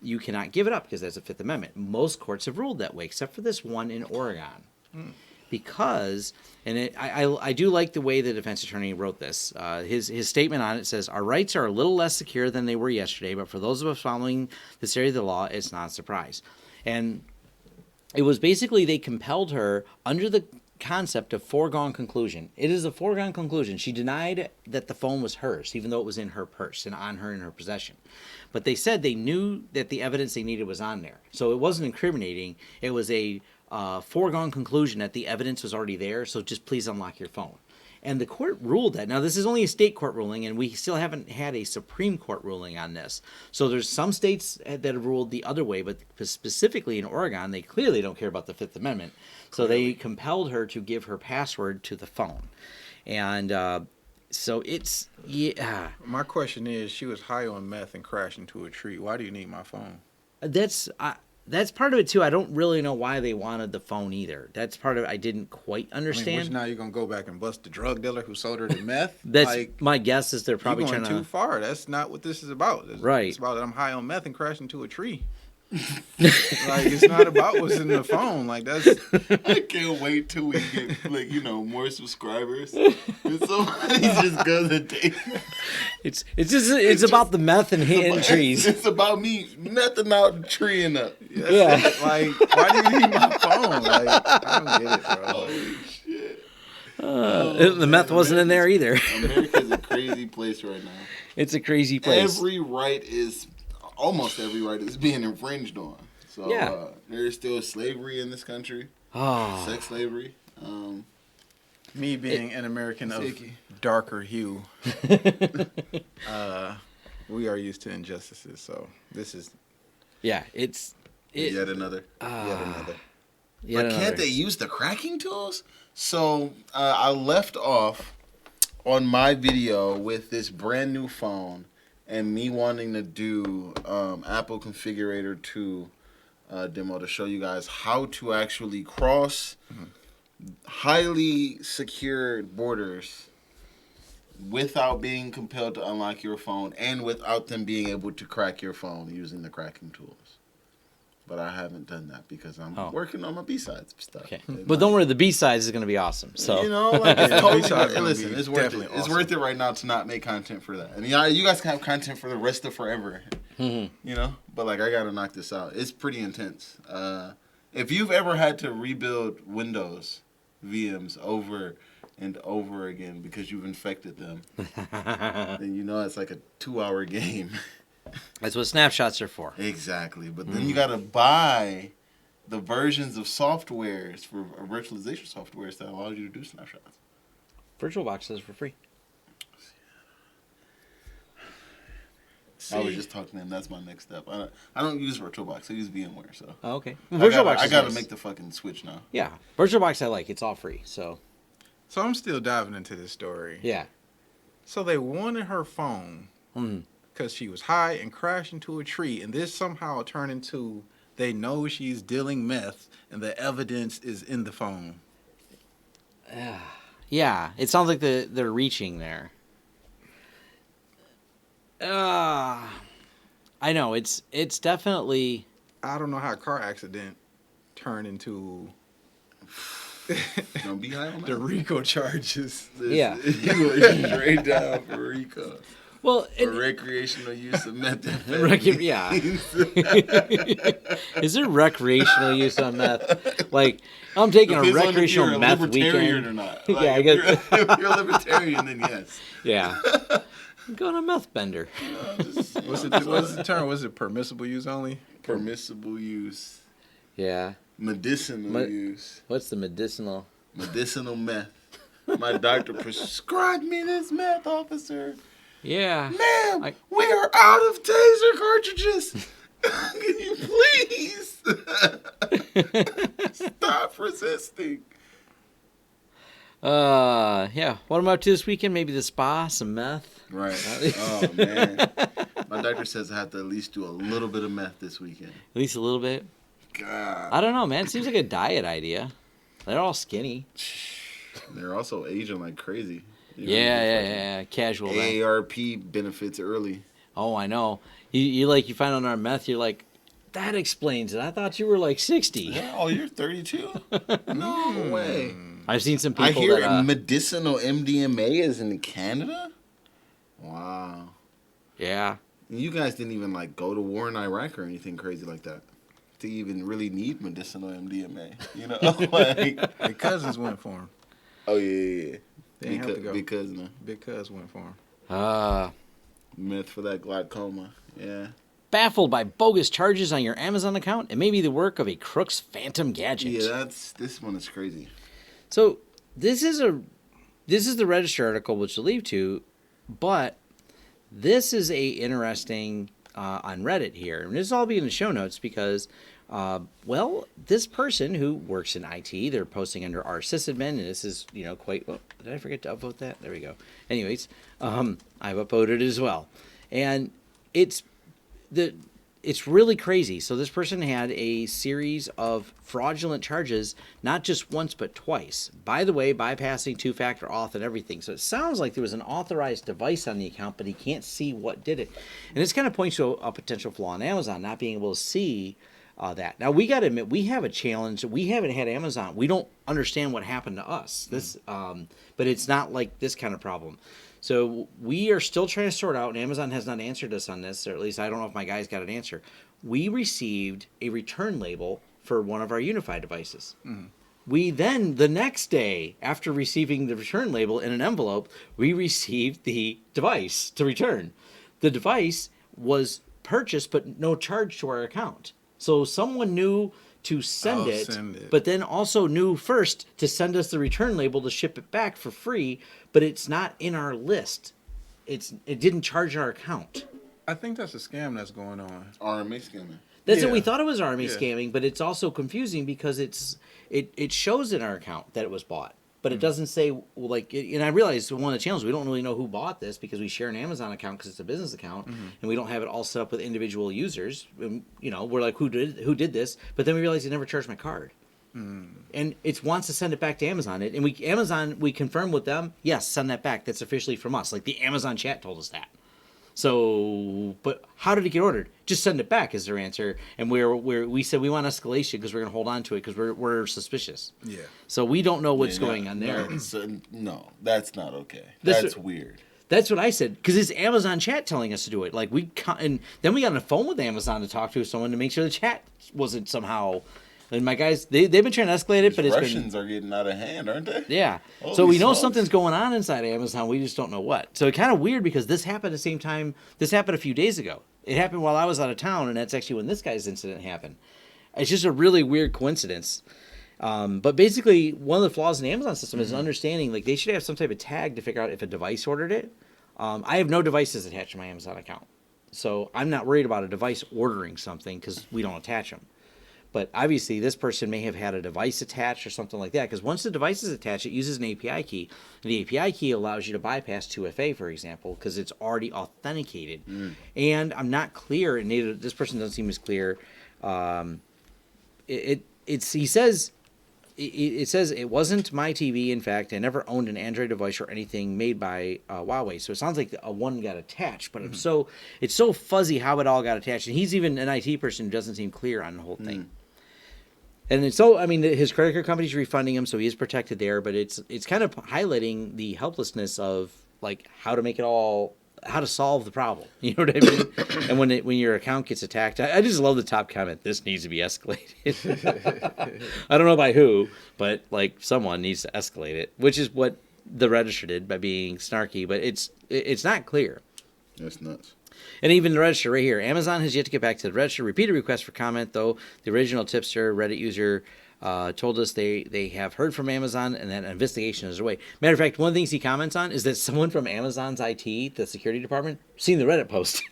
you cannot give it up because that's the Fifth Amendment. Most courts have ruled that way, except for this one in Oregon. Because, and I do like the way the defense attorney wrote this. His statement on it says, "Our rights are a little less secure than they were yesterday, but for those of us following this area of the law, it's not a surprise." And it was basically they compelled her under the concept of foregone conclusion. It is a foregone conclusion. She denied that the phone was hers, even though it was in her purse and on her in her possession. But they said they knew that the evidence they needed was on there. So it wasn't incriminating. It was a foregone conclusion that the evidence was already there, so just please unlock your phone. And the court ruled that. Now, this is only a state court ruling, and we still haven't had a Supreme Court ruling on this. So there's some states that have ruled the other way, but specifically in Oregon, they clearly don't care about the Fifth Amendment. So they compelled her to give her password to the phone. And so it's, yeah. My question is, she was high on meth and crashed into a tree. Why do you need my phone? That's part of it too. I don't really know why they wanted the phone either. That's part of it I didn't quite I mean, understand. which now you're gonna go back and bust the drug dealer who sold her the meth? That's like, my guess is they're probably you're going trying too far. That's not what this is about. Right. It's about I'm high on meth and crashed into a tree. Like, it's not about what's in the phone. Like, that's I can't wait till we get more subscribers. And somebody just goes and take. it's about the meth and hitting trees. It's about me nothing out treeing up. Yeah. like, why do you need my phone? Like, I don't get it, bro. Holy shit. The meth wasn't in there either. America's a crazy place right now. It's a crazy place. Almost every right is being infringed on. So Yeah. there's still slavery in this country, Oh, sex slavery. Me being an American of Shaky. darker hue, we are used to injustices. So this is yeah. It's it. Yet another. yet another. Yet But can't another. they use the cracking tools? So I left off on my video with this brand new phone and me wanting to do Apple Configurator 2 demo to show you guys how to actually cross highly secured borders without being compelled to unlock your phone and without them being able to crack your phone using the cracking tools. But I haven't done that because I'm working on my B-sides stuff. Okay, but don't worry. The B sides is going to be awesome. So Like, it's totally, B-sides gonna listen, be it's worth it. definitely It's awesome. worth it right now to not make content for that. And you guys can have content for the rest of forever. But like, I gotta knock this out. It's pretty intense. If you've ever had to rebuild Windows VMs over and over again because you've infected them, then you know it's like a 2-hour game. that's what snapshots are for. Exactly. But then you gotta buy the versions of softwares for virtualization softwares that allows you to do snapshots. VirtualBox is for free. I was just talking to him. That's my next step. I don't use VirtualBox. I use VMware. So Oh, okay. I gotta nice. make the fucking switch now. Yeah, VirtualBox I like. It's all free. So So I'm still diving into this story. yeah. So they wanted her phone Mm. because she was high and crashed into a tree, and this somehow turned into they know she's dealing meth, and the evidence is in the phone. Yeah, it sounds like they're reaching there. I know it's definitely. I don't know how a car accident turned into Don't be high on the that. RICO charges. Yeah. You were straight down for RICO. Well, For recreational use of methamphetamine. yeah. Is there recreational use on meth? Like, I'm taking a Depends on if recreational you're a meth libertarian weekend. or not. Yeah, Like, I if, guess- you're, if you're a libertarian, then yes. Yeah. I'm going to meth bender. What's the term? Was it permissible use only? Permissible use, Yeah. medicinal use, What's the medicinal? medicinal meth. My doctor prescribed me this meth, officer. Yeah. Ma'am, we are out of taser cartridges. Can you please stop resisting? Yeah. What am I up to this weekend? Maybe the spa, some meth. Right. Oh man. My doctor says I have to at least do a little bit of meth this weekend. At least a little bit. God. I don't know, man. It seems like a diet idea. They're all skinny. They're also aging like crazy. Yeah. Casual. Meth. AARP benefits early. Oh, I know. You find out on our meth, you're like, that explains it. I thought you were like 60. Yeah, oh, you're 32? No way. I've seen some I people hear that. medicinal MDMA is in Canada? Wow. Yeah. You guys didn't even like go to war in Iraq or anything crazy like that to even really need medicinal MDMA. You know, like, My cousins went for him. oh yeah. They didn't have to go. Because no Big cuz went for him. meth for that glaucoma. Yeah. Baffled by bogus charges on your Amazon account? It may be the work of a crook's phantom gadget. Yeah, this one is crazy. So this is the Register article which will lead to, but this is a interesting on Reddit here, and this will all be in the show notes because, this person who works in IT, they're posting under our sysadmin, and this is quite well. Did I forget to upvote that? There we go. Anyways, I've upvoted it as well, and it's really crazy. So this person had a series of fraudulent charges, not just once but twice. By the way, bypassing two-factor auth and everything. So it sounds like there was an authorized device on the account, but he can't see what did it. And this kind of points to a potential flaw on Amazon, not being able to see that. Now we got to admit, we have a challenge. We haven't had Amazon. We don't understand what happened to us. But it's not like this kind of problem. So we are still trying to sort out, and Amazon has not answered us on this, or at least I don't know if my guys got an answer. We received a return label for one of our Unify devices. Mm-hmm. We then, the next day, after receiving the return label in an envelope, we received the device to return. The device was purchased, but no charge to our account. So someone knew to send it, but then also knew first to send us the return label to ship it back for free, but it's not in our list. It didn't charge our account. I think that's a scam that's going on. RMA scamming. That's Yeah. what we thought it was RMA Yeah. scamming, but it's also confusing because it shows in our account that it was bought, but it doesn't say and I realize one of the challenges, we don't really know who bought this because we share an Amazon account because it's a business account, and we don't have it all set up with individual users. And, we're like, who did this? But then we realize they never charged my card. And it wants to send it back to Amazon. And we confirmed with them, yes, send that back. That's officially from us. Like the Amazon chat told us that. So, but how did it get ordered? Just send it back is their answer. And we said we want escalation because we're going to hold on to it because we're suspicious. Yeah. So we don't know what's going on there. No, that's not okay. That's That's weird. That's what I said because it's Amazon chat telling us to do it. Like and then we got on the phone with Amazon to talk to someone to make sure the chat wasn't somehow. And my guys, they've been trying to escalate it, but it's Russians are getting out of hand, aren't they? yeah. Holy So we know smokes. something's going on inside Amazon. We just don't know what. So it's kind of weird because this happened at the same time. This happened a few days ago. It happened while I was out of town, and that's actually when this guy's incident happened. It's just a really weird coincidence. But basically, one of the flaws in the Amazon system is understanding, like, they should have some type of tag to figure out if a device ordered it. I have no devices attached to my Amazon account. So I'm not worried about a device ordering something because we don't attach them. But obviously, this person may have had a device attached or something like that. Because once the device is attached, it uses an API key. And the API key allows you to bypass 2FA, for example, because it's already authenticated. And I'm not clear, and this person doesn't seem as clear. He says it says it wasn't my TV. In fact, I never owned an Android device or anything made by Huawei. So it sounds like one got attached, but it's so fuzzy how it all got attached. And he's even an IT person who doesn't seem clear on the whole thing. And it's so, I mean, his credit card company's refunding him, so he is protected there. But it's kind of highlighting the helplessness of like how to solve the problem. You know what I mean? And when your account gets attacked, I just love the top comment. This needs to be escalated. I don't know by who, but like someone needs to escalate it, which is what the Register did by being snarky. But it's not clear. That's nuts. And even the Register right here. Amazon has yet to get back to the Register. Repeated request for comment, though. The original tipster, Reddit user, told us they have heard from Amazon and that an investigation is underway. Matter of fact, one of the things he comments on is that someone from Amazon's IT, the security department, seen the Reddit post.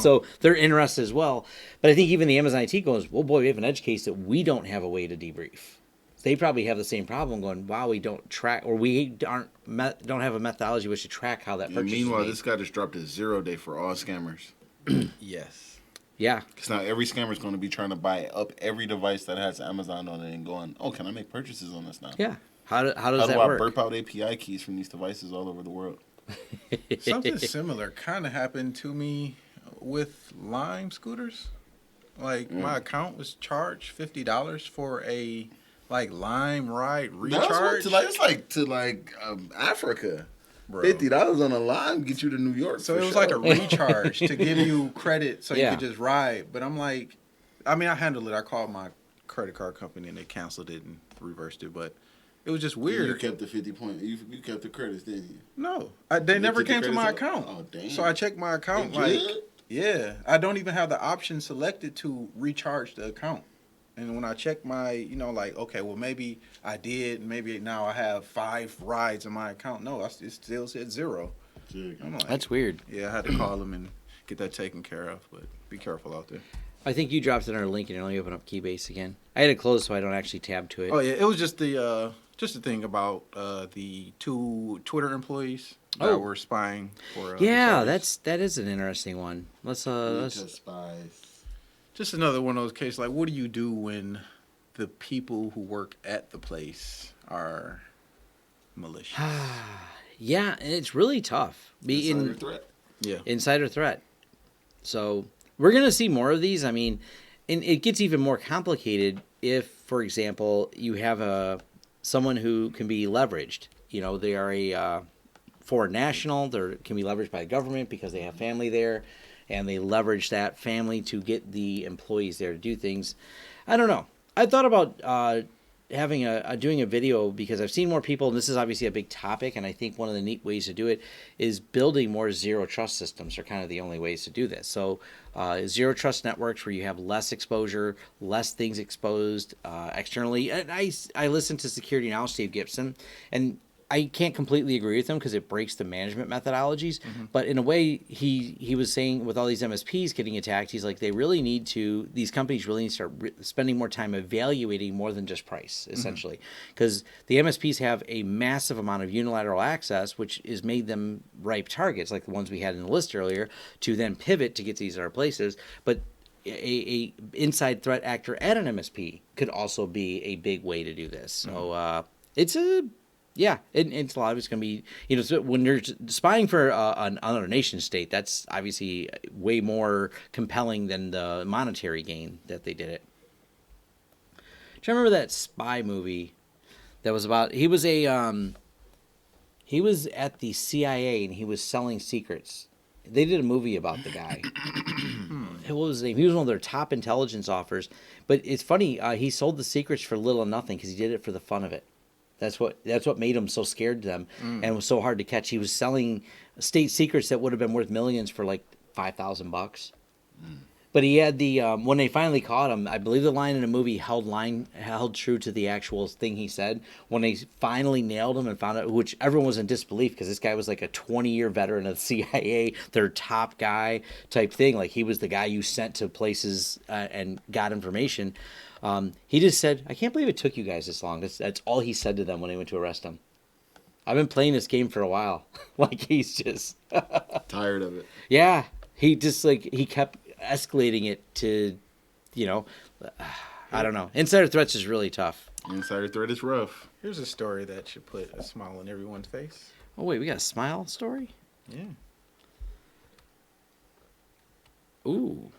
So they're interested as well. But I think even the Amazon IT goes, well, boy, we have an edge case that we don't have a way to debrief. They probably have the same problem going, wow, we don't track, or we don't have a methodology which to track how that purchase is Meanwhile, made. this guy just dropped a 0-day for all scammers. Yes. Yeah. Because now every scammer is going to be trying to buy up every device that has Amazon on it and going, oh, can I make purchases on this now? Yeah. How does How that do I work? burp out API keys from these devices all over the world? Something similar kind of happened to me with Lime scooters. Like my account was charged $50 for a Lime ride recharge. It's like to Africa. Bro. $50 on a Lime get you to New York. So for it was sure. like a recharge to give you credit so you Yeah. could just ride. But I'm like, I mean, I handled it. I called my credit card company and they canceled it and reversed it. But it was just You weird. kept the 50 point. You kept the credits, didn't you? No, they never took the came to my credits out? account. Oh, damn. So I checked my account. They Like, did? yeah, I don't even have the option selected to recharge the account. And when I check my, okay, well, maybe I did. Maybe now I have 5 rides in my account. No, it still said 0. I'm like, That's weird. yeah, I had to call them and get that taken care of. But be careful out there. I think you dropped another link and it only opened up Keybase again. I had it closed so I don't actually tab to it. Oh yeah, it was just the thing about the 2 Twitter employees that were spying for. Yeah, the service. that is an interesting one. Let's Spies. Just another one of those cases. Like, what do you do when the people who work at the place are malicious? yeah, and it's really tough. Insider threat. Yeah. Insider threat. So we're gonna see more of these. I mean, and it gets even more complicated if, for example, you have someone who can be leveraged. They are a foreign national. They can be leveraged by the government because they have family there, and they leverage that family to get the employees there to do things. I don't know. I thought about doing a video because I've seen more people, and this is obviously a big topic, and I think one of the neat ways to do it is building more zero trust systems are kind of the only ways to do this. So zero trust networks where you have less exposure, less things exposed externally. And I listened to Security Now, Steve Gibson, and I can't completely agree with him because it breaks the management methodologies. But in a way, he was saying with all these MSPs getting attacked, he's like, these companies really need to start spending more time evaluating more than just price, essentially. Because the MSPs have a massive amount of unilateral access, which is made them ripe targets, like the ones we had in the list earlier, to then pivot to get to these other places. But a inside threat actor at an MSP could also be a big way to do this. So it's a... Yeah, it's a lot of it's going to be, so when you're spying for another nation state, that's obviously way more compelling than the monetary gain that they did it. Do you remember that spy movie that was about, he was at the CIA and he was selling secrets. They did a movie about the guy. What was his name? He was one of their top intelligence offers. But it's funny, he sold the secrets for little or nothing because he did it for the fun of it. That's what made him so scared to them and was so hard to catch. He was selling state secrets that would have been worth millions for like $5,000. But he had the when they finally caught him, I believe the line in the movie held true to the actual thing he said. When they finally nailed him and found out, which everyone was in disbelief because this guy was like a 20-year veteran of the CIA, their top guy type thing. Like he was the guy you sent to places and got information. He just said, "I can't believe it took you guys this long." That's all he said to them when they went to arrest him. I've been playing this game for a while. Like he's just Tired of it. yeah. He just like he kept escalating it to, you know, I don't know. Insider threats is really tough. Insider threat is rough. Here's a story that should put a smile on everyone's face. Oh wait, we got a smile story. Yeah. Ooh.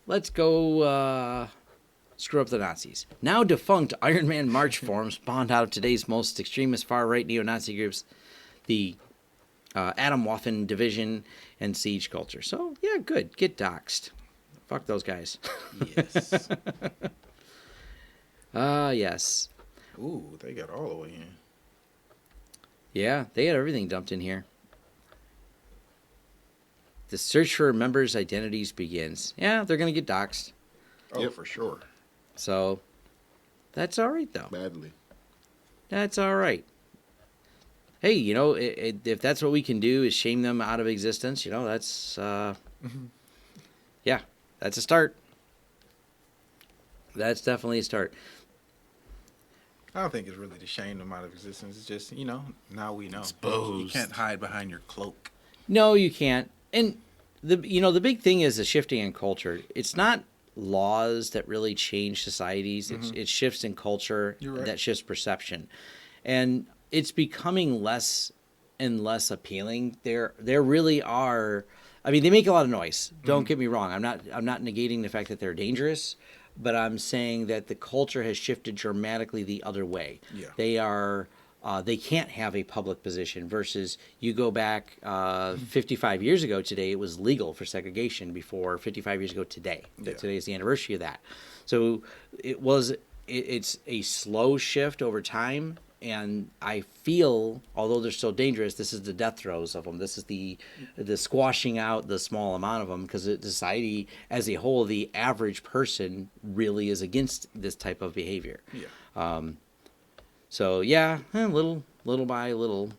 Let's go screw up the Nazis. Now defunct Iron Man March forum spawned out of today's most extremist far-right neo-Nazi groups, the Adam Waffen Division and Siege Culture. So, yeah, good. Get doxxed. Fuck those guys. Yes. Yes. Ooh, they got all the way in. Yeah, they had everything dumped in here. The search for members' identities begins. Yeah, they're going to get doxxed. Oh, Yep. for sure. So, that's all right, though. Badly. That's all right. Hey, you know, if that's what we can do is shame them out of existence, you know, that's, yeah, that's a start. That's definitely a start. I don't think it's really to shame them out of existence. It's just, now we know. You Exposed. can't hide behind your cloak. No, you can't. And the big thing is the shifting in culture. It's not laws that really change societies. It shifts in culture You're right. that shifts perception, and it's becoming less and less appealing. There really are. I mean, they make a lot of noise. Don't get me wrong. I'm not negating the fact that they're dangerous, but I'm saying that the culture has shifted dramatically the other way. Yeah. They are. They can't have a public position versus you go back 55 years ago today, it was legal for segregation before 55 years ago today. Yeah. Today is the anniversary of that. So it's a slow shift over time. And I feel, although they're still dangerous, this is the death throes of them. This is the squashing out the small amount of them because society as a whole, the average person really is against this type of behavior. Yeah. So yeah, little by little.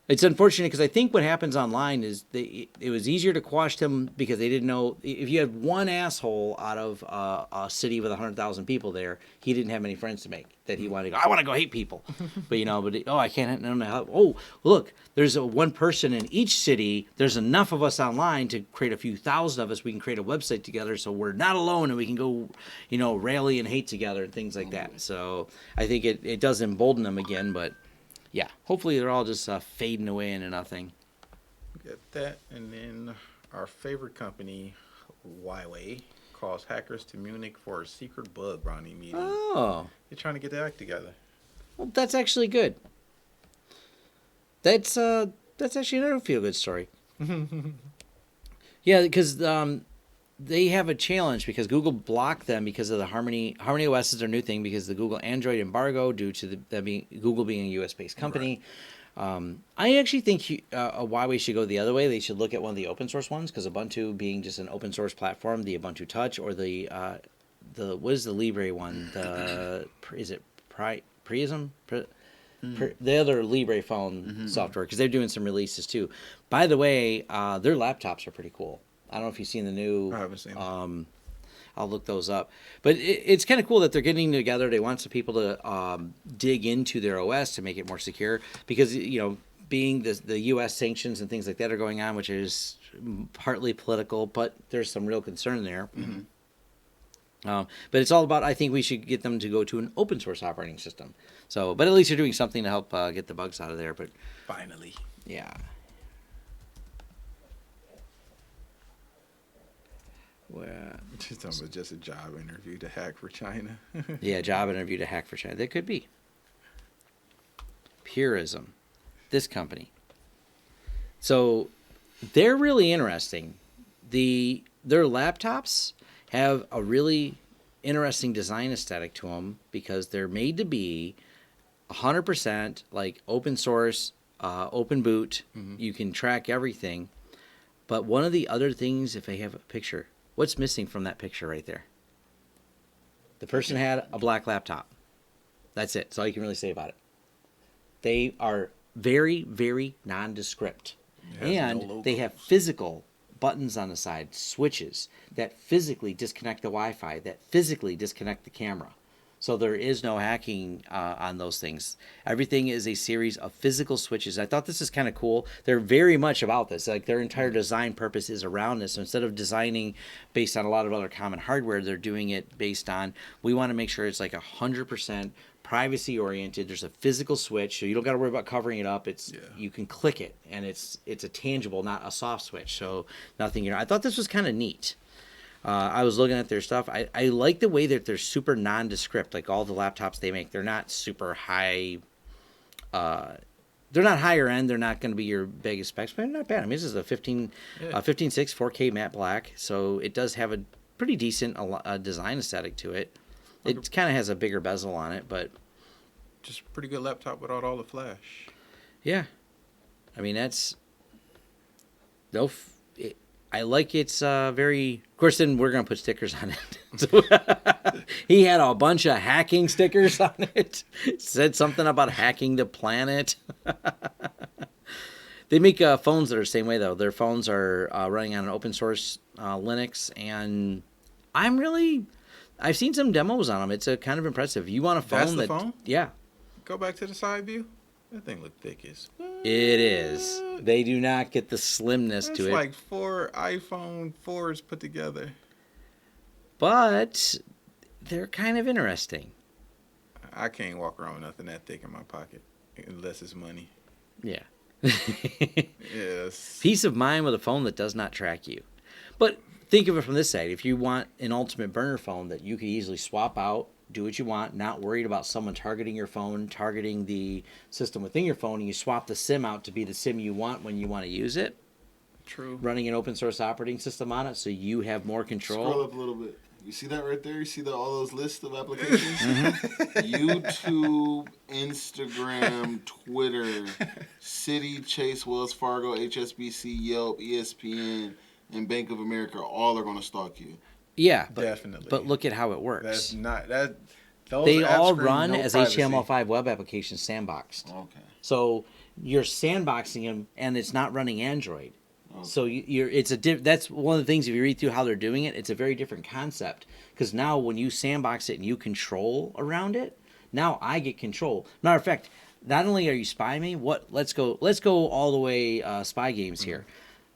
It's unfortunate because I think what happens online is it was easier to quash them because they didn't know if you had one asshole out of a city with 100,000 people there, he didn't have any friends to make that he wanted to go. I want to go hate people, but I can't. No. Oh, look, there's one person in each city. There's enough of us online to create a few thousand of us. We can create a website together, so we're not alone, and we can go, rally and hate together and things like that. So I think it does embolden them again, but. Yeah, hopefully they're all just fading away into nothing. Get that. And then our favorite company, Huawei, calls hackers to Munich for a secret bug bounty meeting. Oh, They're trying to get their act together. well, that's actually good. That's actually another feel-good story. Yeah, because they have a challenge because Google blocked them because of the Harmony OS is their new thing because the Google Android embargo due to Google being a U.S.-based company. Right. I actually think Huawei should go the other way. They should look at one of the open source ones because Ubuntu being just an open source platform, the Ubuntu Touch or the what is the Libre one? Is it Prism? The other Libre phone software because they're doing some releases too. By the way, their laptops are pretty cool. I don't know if you've seen the new. I haven't seen them. I'll look those up. But it's kind of cool that they're getting together. They want some people to dig into their OS to make it more secure because, being the U.S. sanctions and things like that are going on, which is partly political, but there's some real concern there. But it's all about, I think we should get them to go to an open source operating system. So, but at least they're doing something to help get the bugs out of there. But Finally. yeah. Well, Just a job interview to hack for China. yeah, job interview to hack for China. That could be. Purism. This company. So they're really interesting. Their laptops have a really interesting design aesthetic to them because they're made to be 100% like open source, open boot. You can track everything. But one of the other things, if I have a picture, what's missing from that picture right there? The person had a black laptop. That's it. That's all you can really say about it. They are very, very nondescript. It has no And they have logos. physical buttons on the side, switches that physically disconnect the Wi-Fi, that physically disconnect the camera. So there is no hacking on those things. Everything is a series of physical switches. I thought this is kind of cool. They're very much about this. Like their entire design purpose is around this. So instead of designing based on a lot of other common hardware, they're doing it based on, we want to make sure it's like 100% privacy oriented. There's a physical switch, so you don't got to worry about covering it up. It's you can click it, and it's a tangible, not a soft switch. So nothing. I thought this was kind of neat. I was looking at their stuff. I like the way that they're super nondescript. Like all the laptops they make, they're not super high. They're not higher end. They're not going to be your biggest specs, but they're not bad. I mean, this is a 15.6 4K matte black, so it does have a pretty decent design aesthetic to it. It kind of has a bigger bezel on it, but Just pretty good laptop without all the flash. yeah, I mean that's no. I like it's very. Of course, then we're gonna put stickers on it. So, he had a bunch of hacking stickers on it. Said something about hacking the planet. They make phones that are the same way though. Their phones are running on an open source Linux, and I've seen some demos on them. It's a kind of impressive. You want a phone That's the phone? Yeah, Go back to the side view. That thing look thick as fuck. it is. They do not get the slimness It's to it. like 4 iPhone 4s put together. But they're kind of interesting. I can't walk around with nothing that thick in my pocket unless it's money. Yeah. Yes. Peace of mind with a phone that does not track you. But think of it from this side. If you want an ultimate burner phone that you could easily swap out, do what you want, not worried about someone targeting your phone, targeting the system within your phone, and you swap the SIM out to be the SIM you want when you want to use it, True. running an open source operating system on it so you have more control. Scroll up a little bit. You see that right there? You see all those lists of applications? YouTube, Instagram, Twitter, Citi, Chase, Wells Fargo, HSBC, Yelp, ESPN, and Bank of America all are going to stalk you. Yeah, but, Definitely. but look at how it works. That's not that. Those They apps all screen run no as privacy. HTML5 web applications sandboxed. Okay. So you're sandboxing them, and it's not running Android. Okay. So that's one of the things. If you read through how they're doing it, it's a very different concept. Because now when you sandbox it and you control around it, now I get control. Matter of fact, not only are you spying me, let's go all the way spy games here.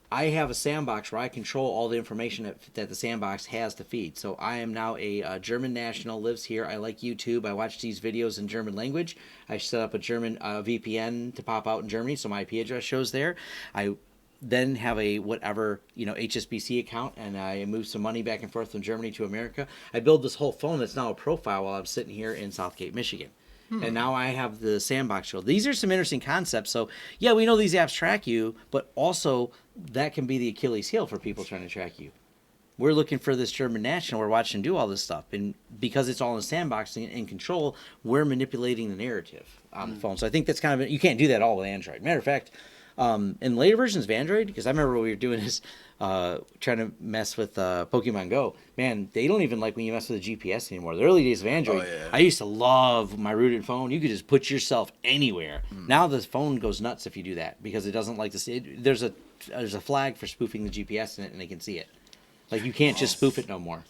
I have a sandbox where I control all the information that the sandbox has to feed. So I am now a German national, lives here. I like YouTube. I watch these videos in German language. I set up a German VPN to pop out in Germany, so my IP address shows there. I then have a HSBC account, and I move some money back and forth from Germany to America. I build this whole phone that's now a profile while I'm sitting here in Southgate, Michigan. And now I have the sandbox show. These are some interesting concepts. So, yeah, we know these apps track you, but also that can be the Achilles heel for people trying to track you. We're looking for this German national. We're watching do all this stuff. And because it's all in sandboxing and control, we're manipulating the narrative on the phone. So I think that's kind of, you can't do that all with Android. Matter of fact, in later versions of Android, because I remember what we were doing is trying to mess with Pokemon Go. Man, they don't even like when you mess with the GPS anymore. The early days of Android, yeah. I used to love my rooted phone. You could just put yourself anywhere. Now the phone goes nuts if you do that because it doesn't like to see it. There's a flag for spoofing the GPS in it, and they can see it. Like you can't just spoof it no more.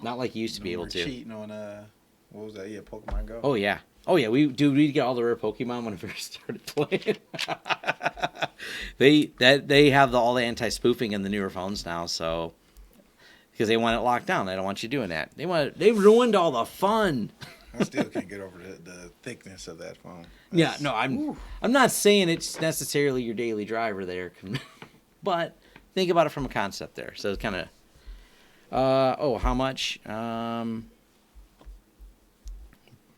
Not like you used to be able We're to. cheating on what was that? Yeah, Pokemon Go. Oh yeah. Oh yeah, we'd get all the rare Pokemon when we first started playing. They have all the anti-spoofing in the newer phones now, so because they want it locked down. They don't want you doing that. They ruined all the fun. I still can't get over the thickness of that phone. Yeah, no, I'm not saying it's necessarily your daily driver there, but think about it from a concept there. So it's kind of how much?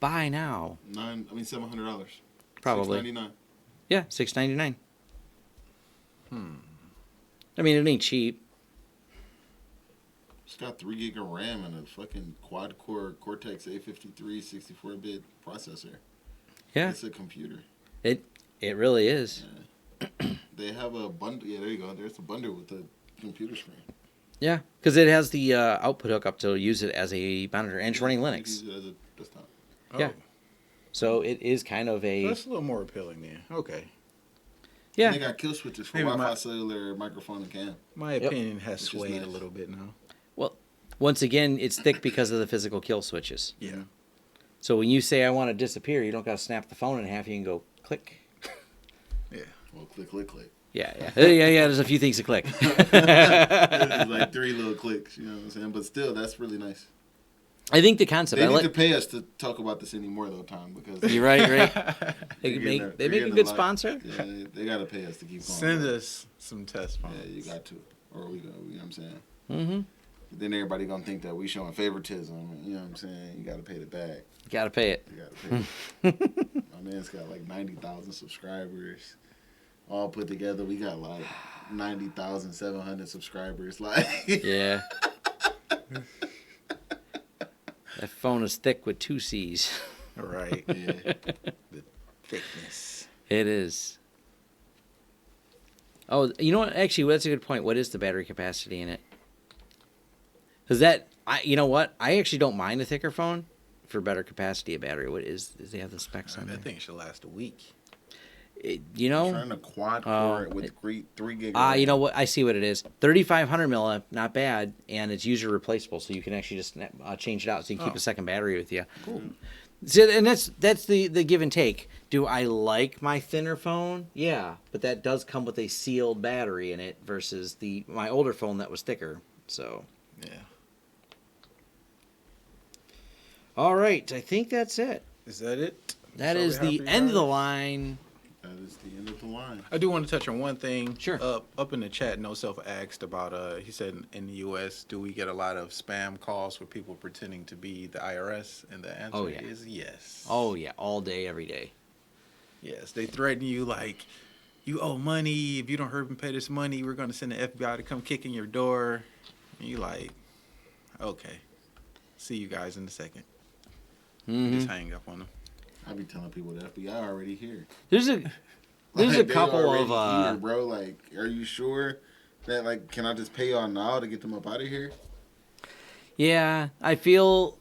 Buy now. $700. Probably. $699. Yeah, $699. I mean, it ain't cheap. It's got 3 gig of RAM and a fucking quad-core Cortex A53 64-bit processor. Yeah, It's a computer. it really is. They have a bundle. Yeah, there you go. There's a bundle with the computer screen. Yeah, because it has the output hookup to use it as a monitor, and it's running Linux. Use it as a desktop. Yeah. So it is kind of a That's a little more appealing then. Okay. yeah. They got kill switches for Maybe Wi-Fi, my- cellular, microphone, and cam. My Yep. opinion has Which is swayed nice. a little bit now. Well, once again, it's thick because of the physical kill switches. Yeah. So when you say I want to disappear, you don't got to snap the phone in half. You can go click. Yeah. Well, click, click, click. Yeah. Yeah. There's a few things to click. It's like 3 little clicks, you know what I'm saying? But still, that's really nice. I think the concept. They I need like. to pay us to talk about this anymore, though, Tom, because You're right. They They're can getting make. a- They they're make a getting good a lot. sponsor. Yeah, they got to pay us to keep going. Send us some test phones. Yeah, you got to. Or we go, you know what I'm saying? Mm-hmm. Then everybody going to think that we showing favoritism, you know what I'm saying? You got to pay the bag. Got to pay it. You got to pay it. My man's got like 90,000 subscribers. All put together, we got like 90,700 subscribers. Like, Yeah. That phone is thick with 2 C's. All right. yeah. The thickness. It is. Oh, you know what? Actually, that's a good point. What is the battery capacity in it? Because you know what? I actually don't mind a thicker phone for better capacity of battery. What is? Does they have the specs on That there? thing should last a week. You know? Trying to quad Oh. core it with 3 gig. You know what? I see what it is. 3,500 millimp, not bad, and it's user replaceable, so you can actually just change it out, so you can keep Oh. a second battery with you. Cool. So, and that's the give and take. Do I like my thinner phone? Yeah, but that does come with a sealed battery in it versus my older phone that was thicker. So, Yeah. all right, I think that's it. Is that it? That That's all is we have the for you end of the guys? line. That is the end of the line. I do want to touch on one thing. Sure. Up in the chat, No Self asked about. He said in the U.S., do we get a lot of spam calls with people pretending to be the IRS? And the answer Oh, yeah. is yes. Oh yeah, all day, every day. Yes. They threaten you like, you owe money. If you don't hurry and pay this money, we're going to send the FBI to come kick in your door. And you like, okay. See you guys in a second. Mhm. Just hang up on them. I be telling people the FBI already here. There's a Like, a they couple already of here, bro. Like, are you sure that like can I just pay y'all now to get them up out of here? yeah. I feel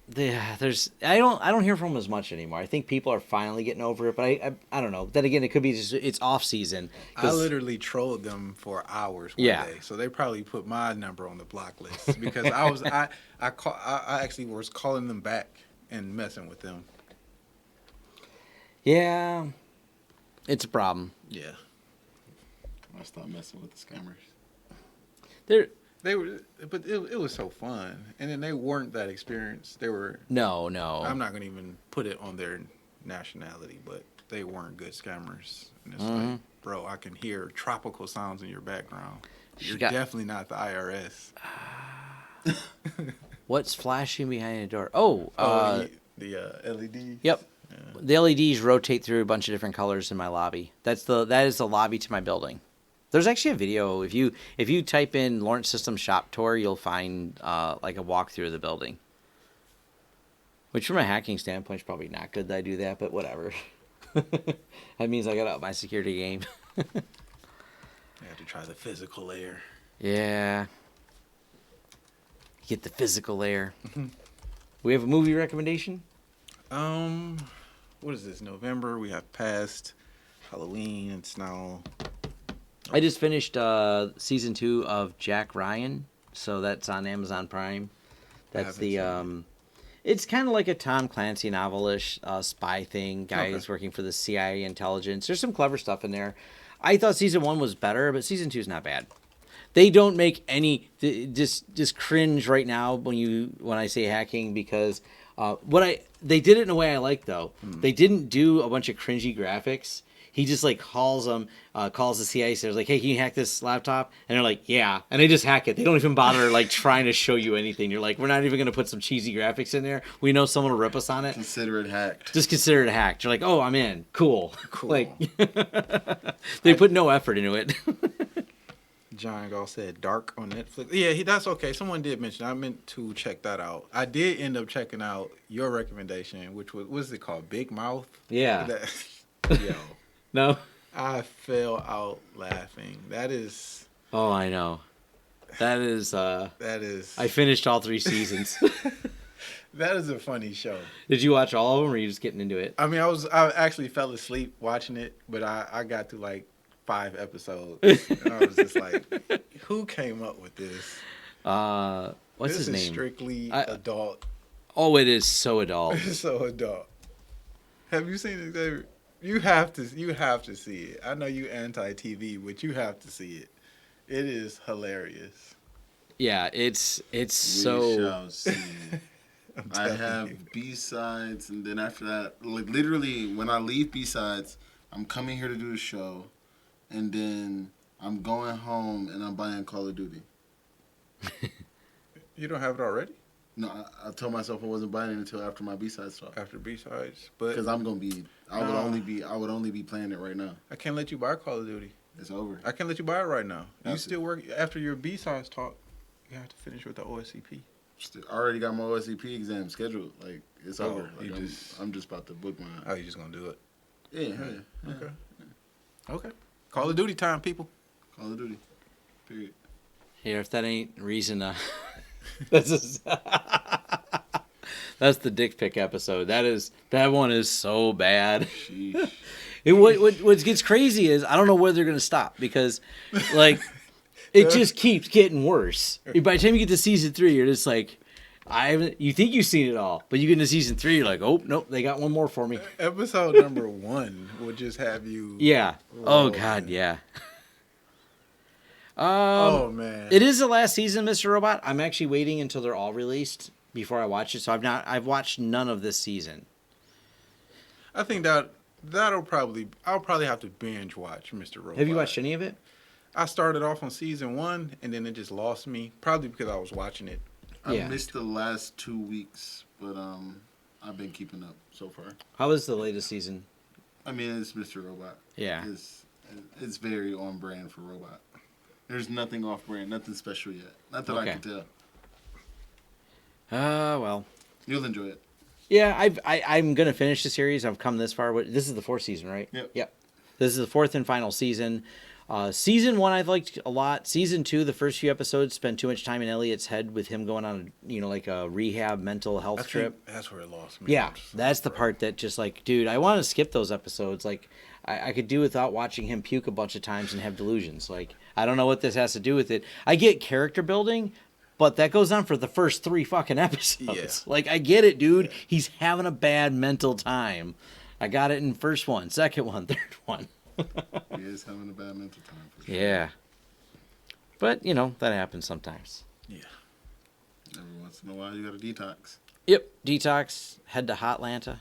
there's I don't hear from them as much anymore. I think people are finally getting over it, but I don't know. Then again, it could be just it's off season. I literally trolled them for hours one Yeah. day. So they probably put my number on the block list because I actually was calling them back and messing with them. Yeah, it's a problem. Yeah. I stopped messing with the scammers. They were, but it was so fun. And then they weren't that experienced. They were, No. I'm not going to even put it on their nationality, but they weren't good scammers. And it's Mhm. like, bro, I can hear tropical sounds in your background. She You're got- definitely not the IRS. What's flashing behind the door? Oh, the LEDs. yep. Yeah. The LEDs rotate through a bunch of different colors in my lobby. That is the lobby to my building. There's actually a video. If you type in Lawrence Systems shop tour, you'll find like a walkthrough of the building. Which, from a hacking standpoint, is probably not good that I do that, but whatever. That means I got to up my security game. You have to try the physical layer. Yeah. Get the physical layer. We have a movie recommendation. What is this? November. We have passed Halloween. It's now. I just finished season 2 of Jack Ryan, so that's on Amazon Prime. That's haven't the seen it's kind of like a Tom Clancy novelish spy thing. Guys Okay. working for the CIA intelligence. There's some clever stuff in there. I thought season 1 was better, but season 2 is not bad. They don't make any just cringe right now when I say hacking because they did it in a way I like though. They didn't do a bunch of cringy graphics. He just like calls the CIA, says like, "Hey, can you hack this laptop?" And they're like, "Yeah," and they just hack it. They don't even bother like trying to show you anything. You're like, "We're not even gonna put some cheesy graphics in there. We know someone will rip us on it. Consider it hacked. Just consider it hacked." You're like, "Oh, I'm in. Cool." Cool. Like they put no effort into it. John Gall said Dark on Netflix. Yeah, that's okay. Someone did mention. I meant to check that out. I did end up checking out your recommendation, which was what's it called? Big Mouth. Yeah. Yo, No. I fell out laughing. That is Oh, I know. That is. That is I finished all 3 seasons. that is a funny show. Did you watch all of them, or were you just getting into it? I mean, I actually fell asleep watching it, but I got through like 5 episodes, and I was just like, who came up with this? What's This his is name? strictly I- adult. Oh, it is so adult. It's so adult. Have you seen it, David? You have to see it. I know you anti-TV, but you have to see it. It is hilarious. Yeah, it's We so. shall see. I'm I telling have you. B-sides, and then after that, like literally, when I leave B-sides, I'm coming here to do the show, and then I'm going home and I'm buying Call of Duty. You don't have it already No, I told myself I wasn't buying it until after my B-sides talk, after B-sides, but because I would only be playing it right now. I can't let you buy Call of Duty. It's over. I can't let you buy it right now. You That's still work after your B-sides talk. You have to finish with the OSCP. I already got my OSCP exam scheduled. Like it's Oh, over. Like, you I'm just about to book my. Oh, you just gonna do it? Yeah. Okay. Okay. Call of Duty time, people. Call of Duty. Period. Here, if that ain't reason, that's that's the dick pic episode. That one is so bad. Sheesh. What gets crazy is I don't know where they're gonna stop because, like, it just keeps getting worse. By the time you get to season 3, you're just like, you think you've seen it all, but you get into season 3, you're like, oh nope, they got one more for me. Episode number 1 will just have you. Yeah. Oh Whoa, God, man. yeah. Oh man. It is the last season, Mr. Robot. I'm actually waiting until they're all released before I watch it. So I've watched none of this season. I think I'll probably have to binge watch Mr. Robot. Have you watched any of it? I started off on season 1 and then it just lost me. Probably because I was watching it. I Yeah. missed the last 2 weeks, but I've been keeping up so far. How was the latest season? I mean, it's Mr. Robot. Yeah. It's very on brand for Robot. There's nothing off brand, nothing special yet. Not that I Okay. can tell. Well. You'll enjoy it. Yeah, I'm gonna finish the series. I've come this far. This is the 4th season, right? Yep. This is the 4th and final season. Season 1 I've liked a lot. Season 2, the first few episodes spend too much time in Elliot's head with him going on like a rehab mental health I trip. think that's where it lost me. Yeah, that's the part that just like, dude, I want to skip those episodes. Like, I could do without watching him puke a bunch of times and have delusions. Like, I don't know what this has to do with it. I get character building, but that goes on for the first 3 fucking episodes. Yeah. Like, I get it, dude. He's having a bad mental time. I got it in first one, second one, third one. He is having a bad mental time. For sure. Yeah. But, that happens sometimes. Yeah. Every once in a while, you got to detox. Yep. Detox. Head to Hotlanta.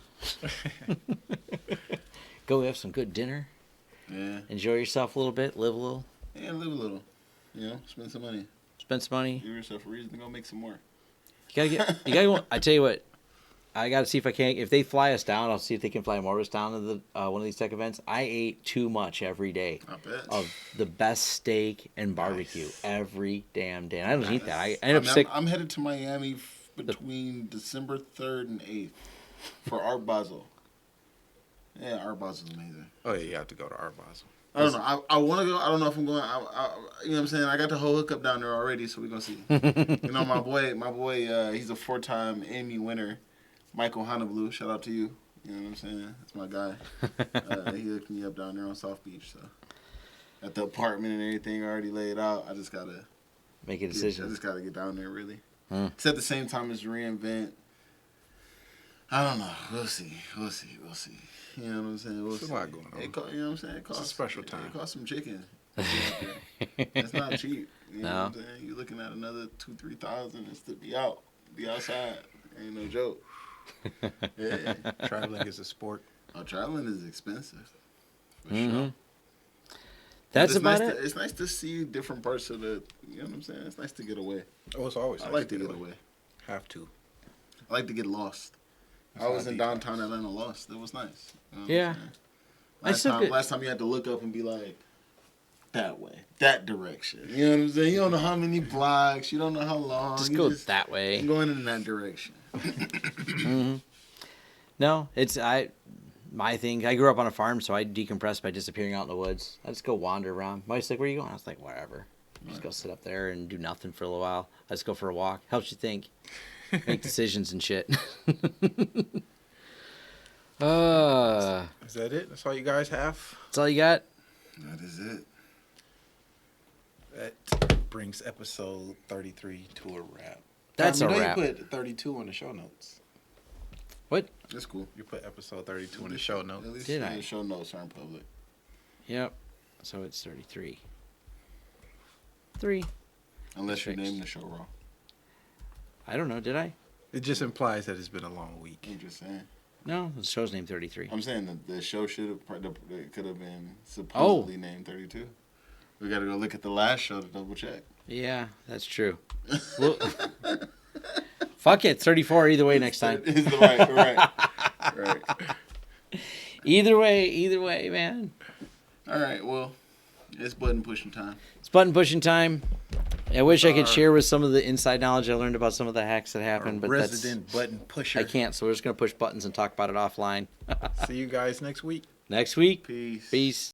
Go have some good dinner. Yeah. Enjoy yourself a little bit. Live a little. And live a little. Spend some money. Spend some money. Give yourself a reason to go make some more. You gotta go. I tell you what, I gotta see if they fly us down, I'll see if they can fly more of us down to the one of these tech events. I ate too much every day I bet. of the best steak and barbecue every damn day. And I don't eat that. I end up mean, sick. I'm headed to Miami between December 3rd and 8th for Art Basel. Yeah, Art Basel's amazing. Oh yeah, you have to go to Art Basel. I don't know. I want to go. I don't know if I'm going. You know what I'm saying? I got the whole hookup down there already, so we're going to see. My boy, he's a 4-time Emmy winner. Michael Honolulu, shout out to you. You know what I'm saying? That's my guy. He hooked me up down there on South Beach. So at the apartment and everything already laid out. I just got to Make a I decision. just got to get down there, really. Hmm. It's at the same time as Reinvent. I don't know. We'll see. You know what I'm saying? We'll There's a see. lot going on. You know what I'm saying? It costs a special time. It costs some chicken. It's not cheap. You know No. what I'm saying? You're looking at another 2,000-3,000 just to be out, be outside. Ain't no joke. Yeah. Traveling is a sport. Traveling is expensive. For Mhm. sure. That's It's about nice it. It's nice to see different parts of the. You know what I'm saying? It's nice to get away. Oh, it's always. I nice like to get away. Have to. I like to get lost. It's I was not in detox. downtown Atlanta lost. It was nice. You know what I'm Yeah. saying? I still get- Last time you had to look up and be like, that way, that direction. You know what I'm saying? You don't know how many blocks. You don't know how long. Just you go that I'm way. going in that direction. Hmm. No, it's my thing. I grew up on a farm, so I decompress by disappearing out in the woods. I just go wander around. My wife's like, "Where are you going?" I was like, "Wherever." Just go sit up there and do nothing for a little while. Let's go for a walk. Helps you think, make decisions and shit. Is that it? That's all you guys have? That's all you got? That is it. That brings episode 33 to a wrap. That's Tom, a you know wrap. You put 32 on the show notes. What? That's cool. You put episode 32 in the show notes. At least Did the I? show notes aren't public. Yep. So it's 33. 3. Unless you Fixed. name the show wrong. I don't know. Did I? It just implies that it's been a long week. I'm just saying. No, the show's named 33. I'm saying that the show it could have been supposedly named 32. We got to go look at the last show to double check. Yeah, that's true. Well, fuck it. 34 either way next time. Is the right. Either way, man. All right, well, it's button pushing time. It's button pushing time. I wish I could share with some of the inside knowledge I learned about some of the hacks that happened, but Resident button pusher. I can't, so we're just going to push buttons and talk about it offline. See you guys next week. Next week. Peace. Peace.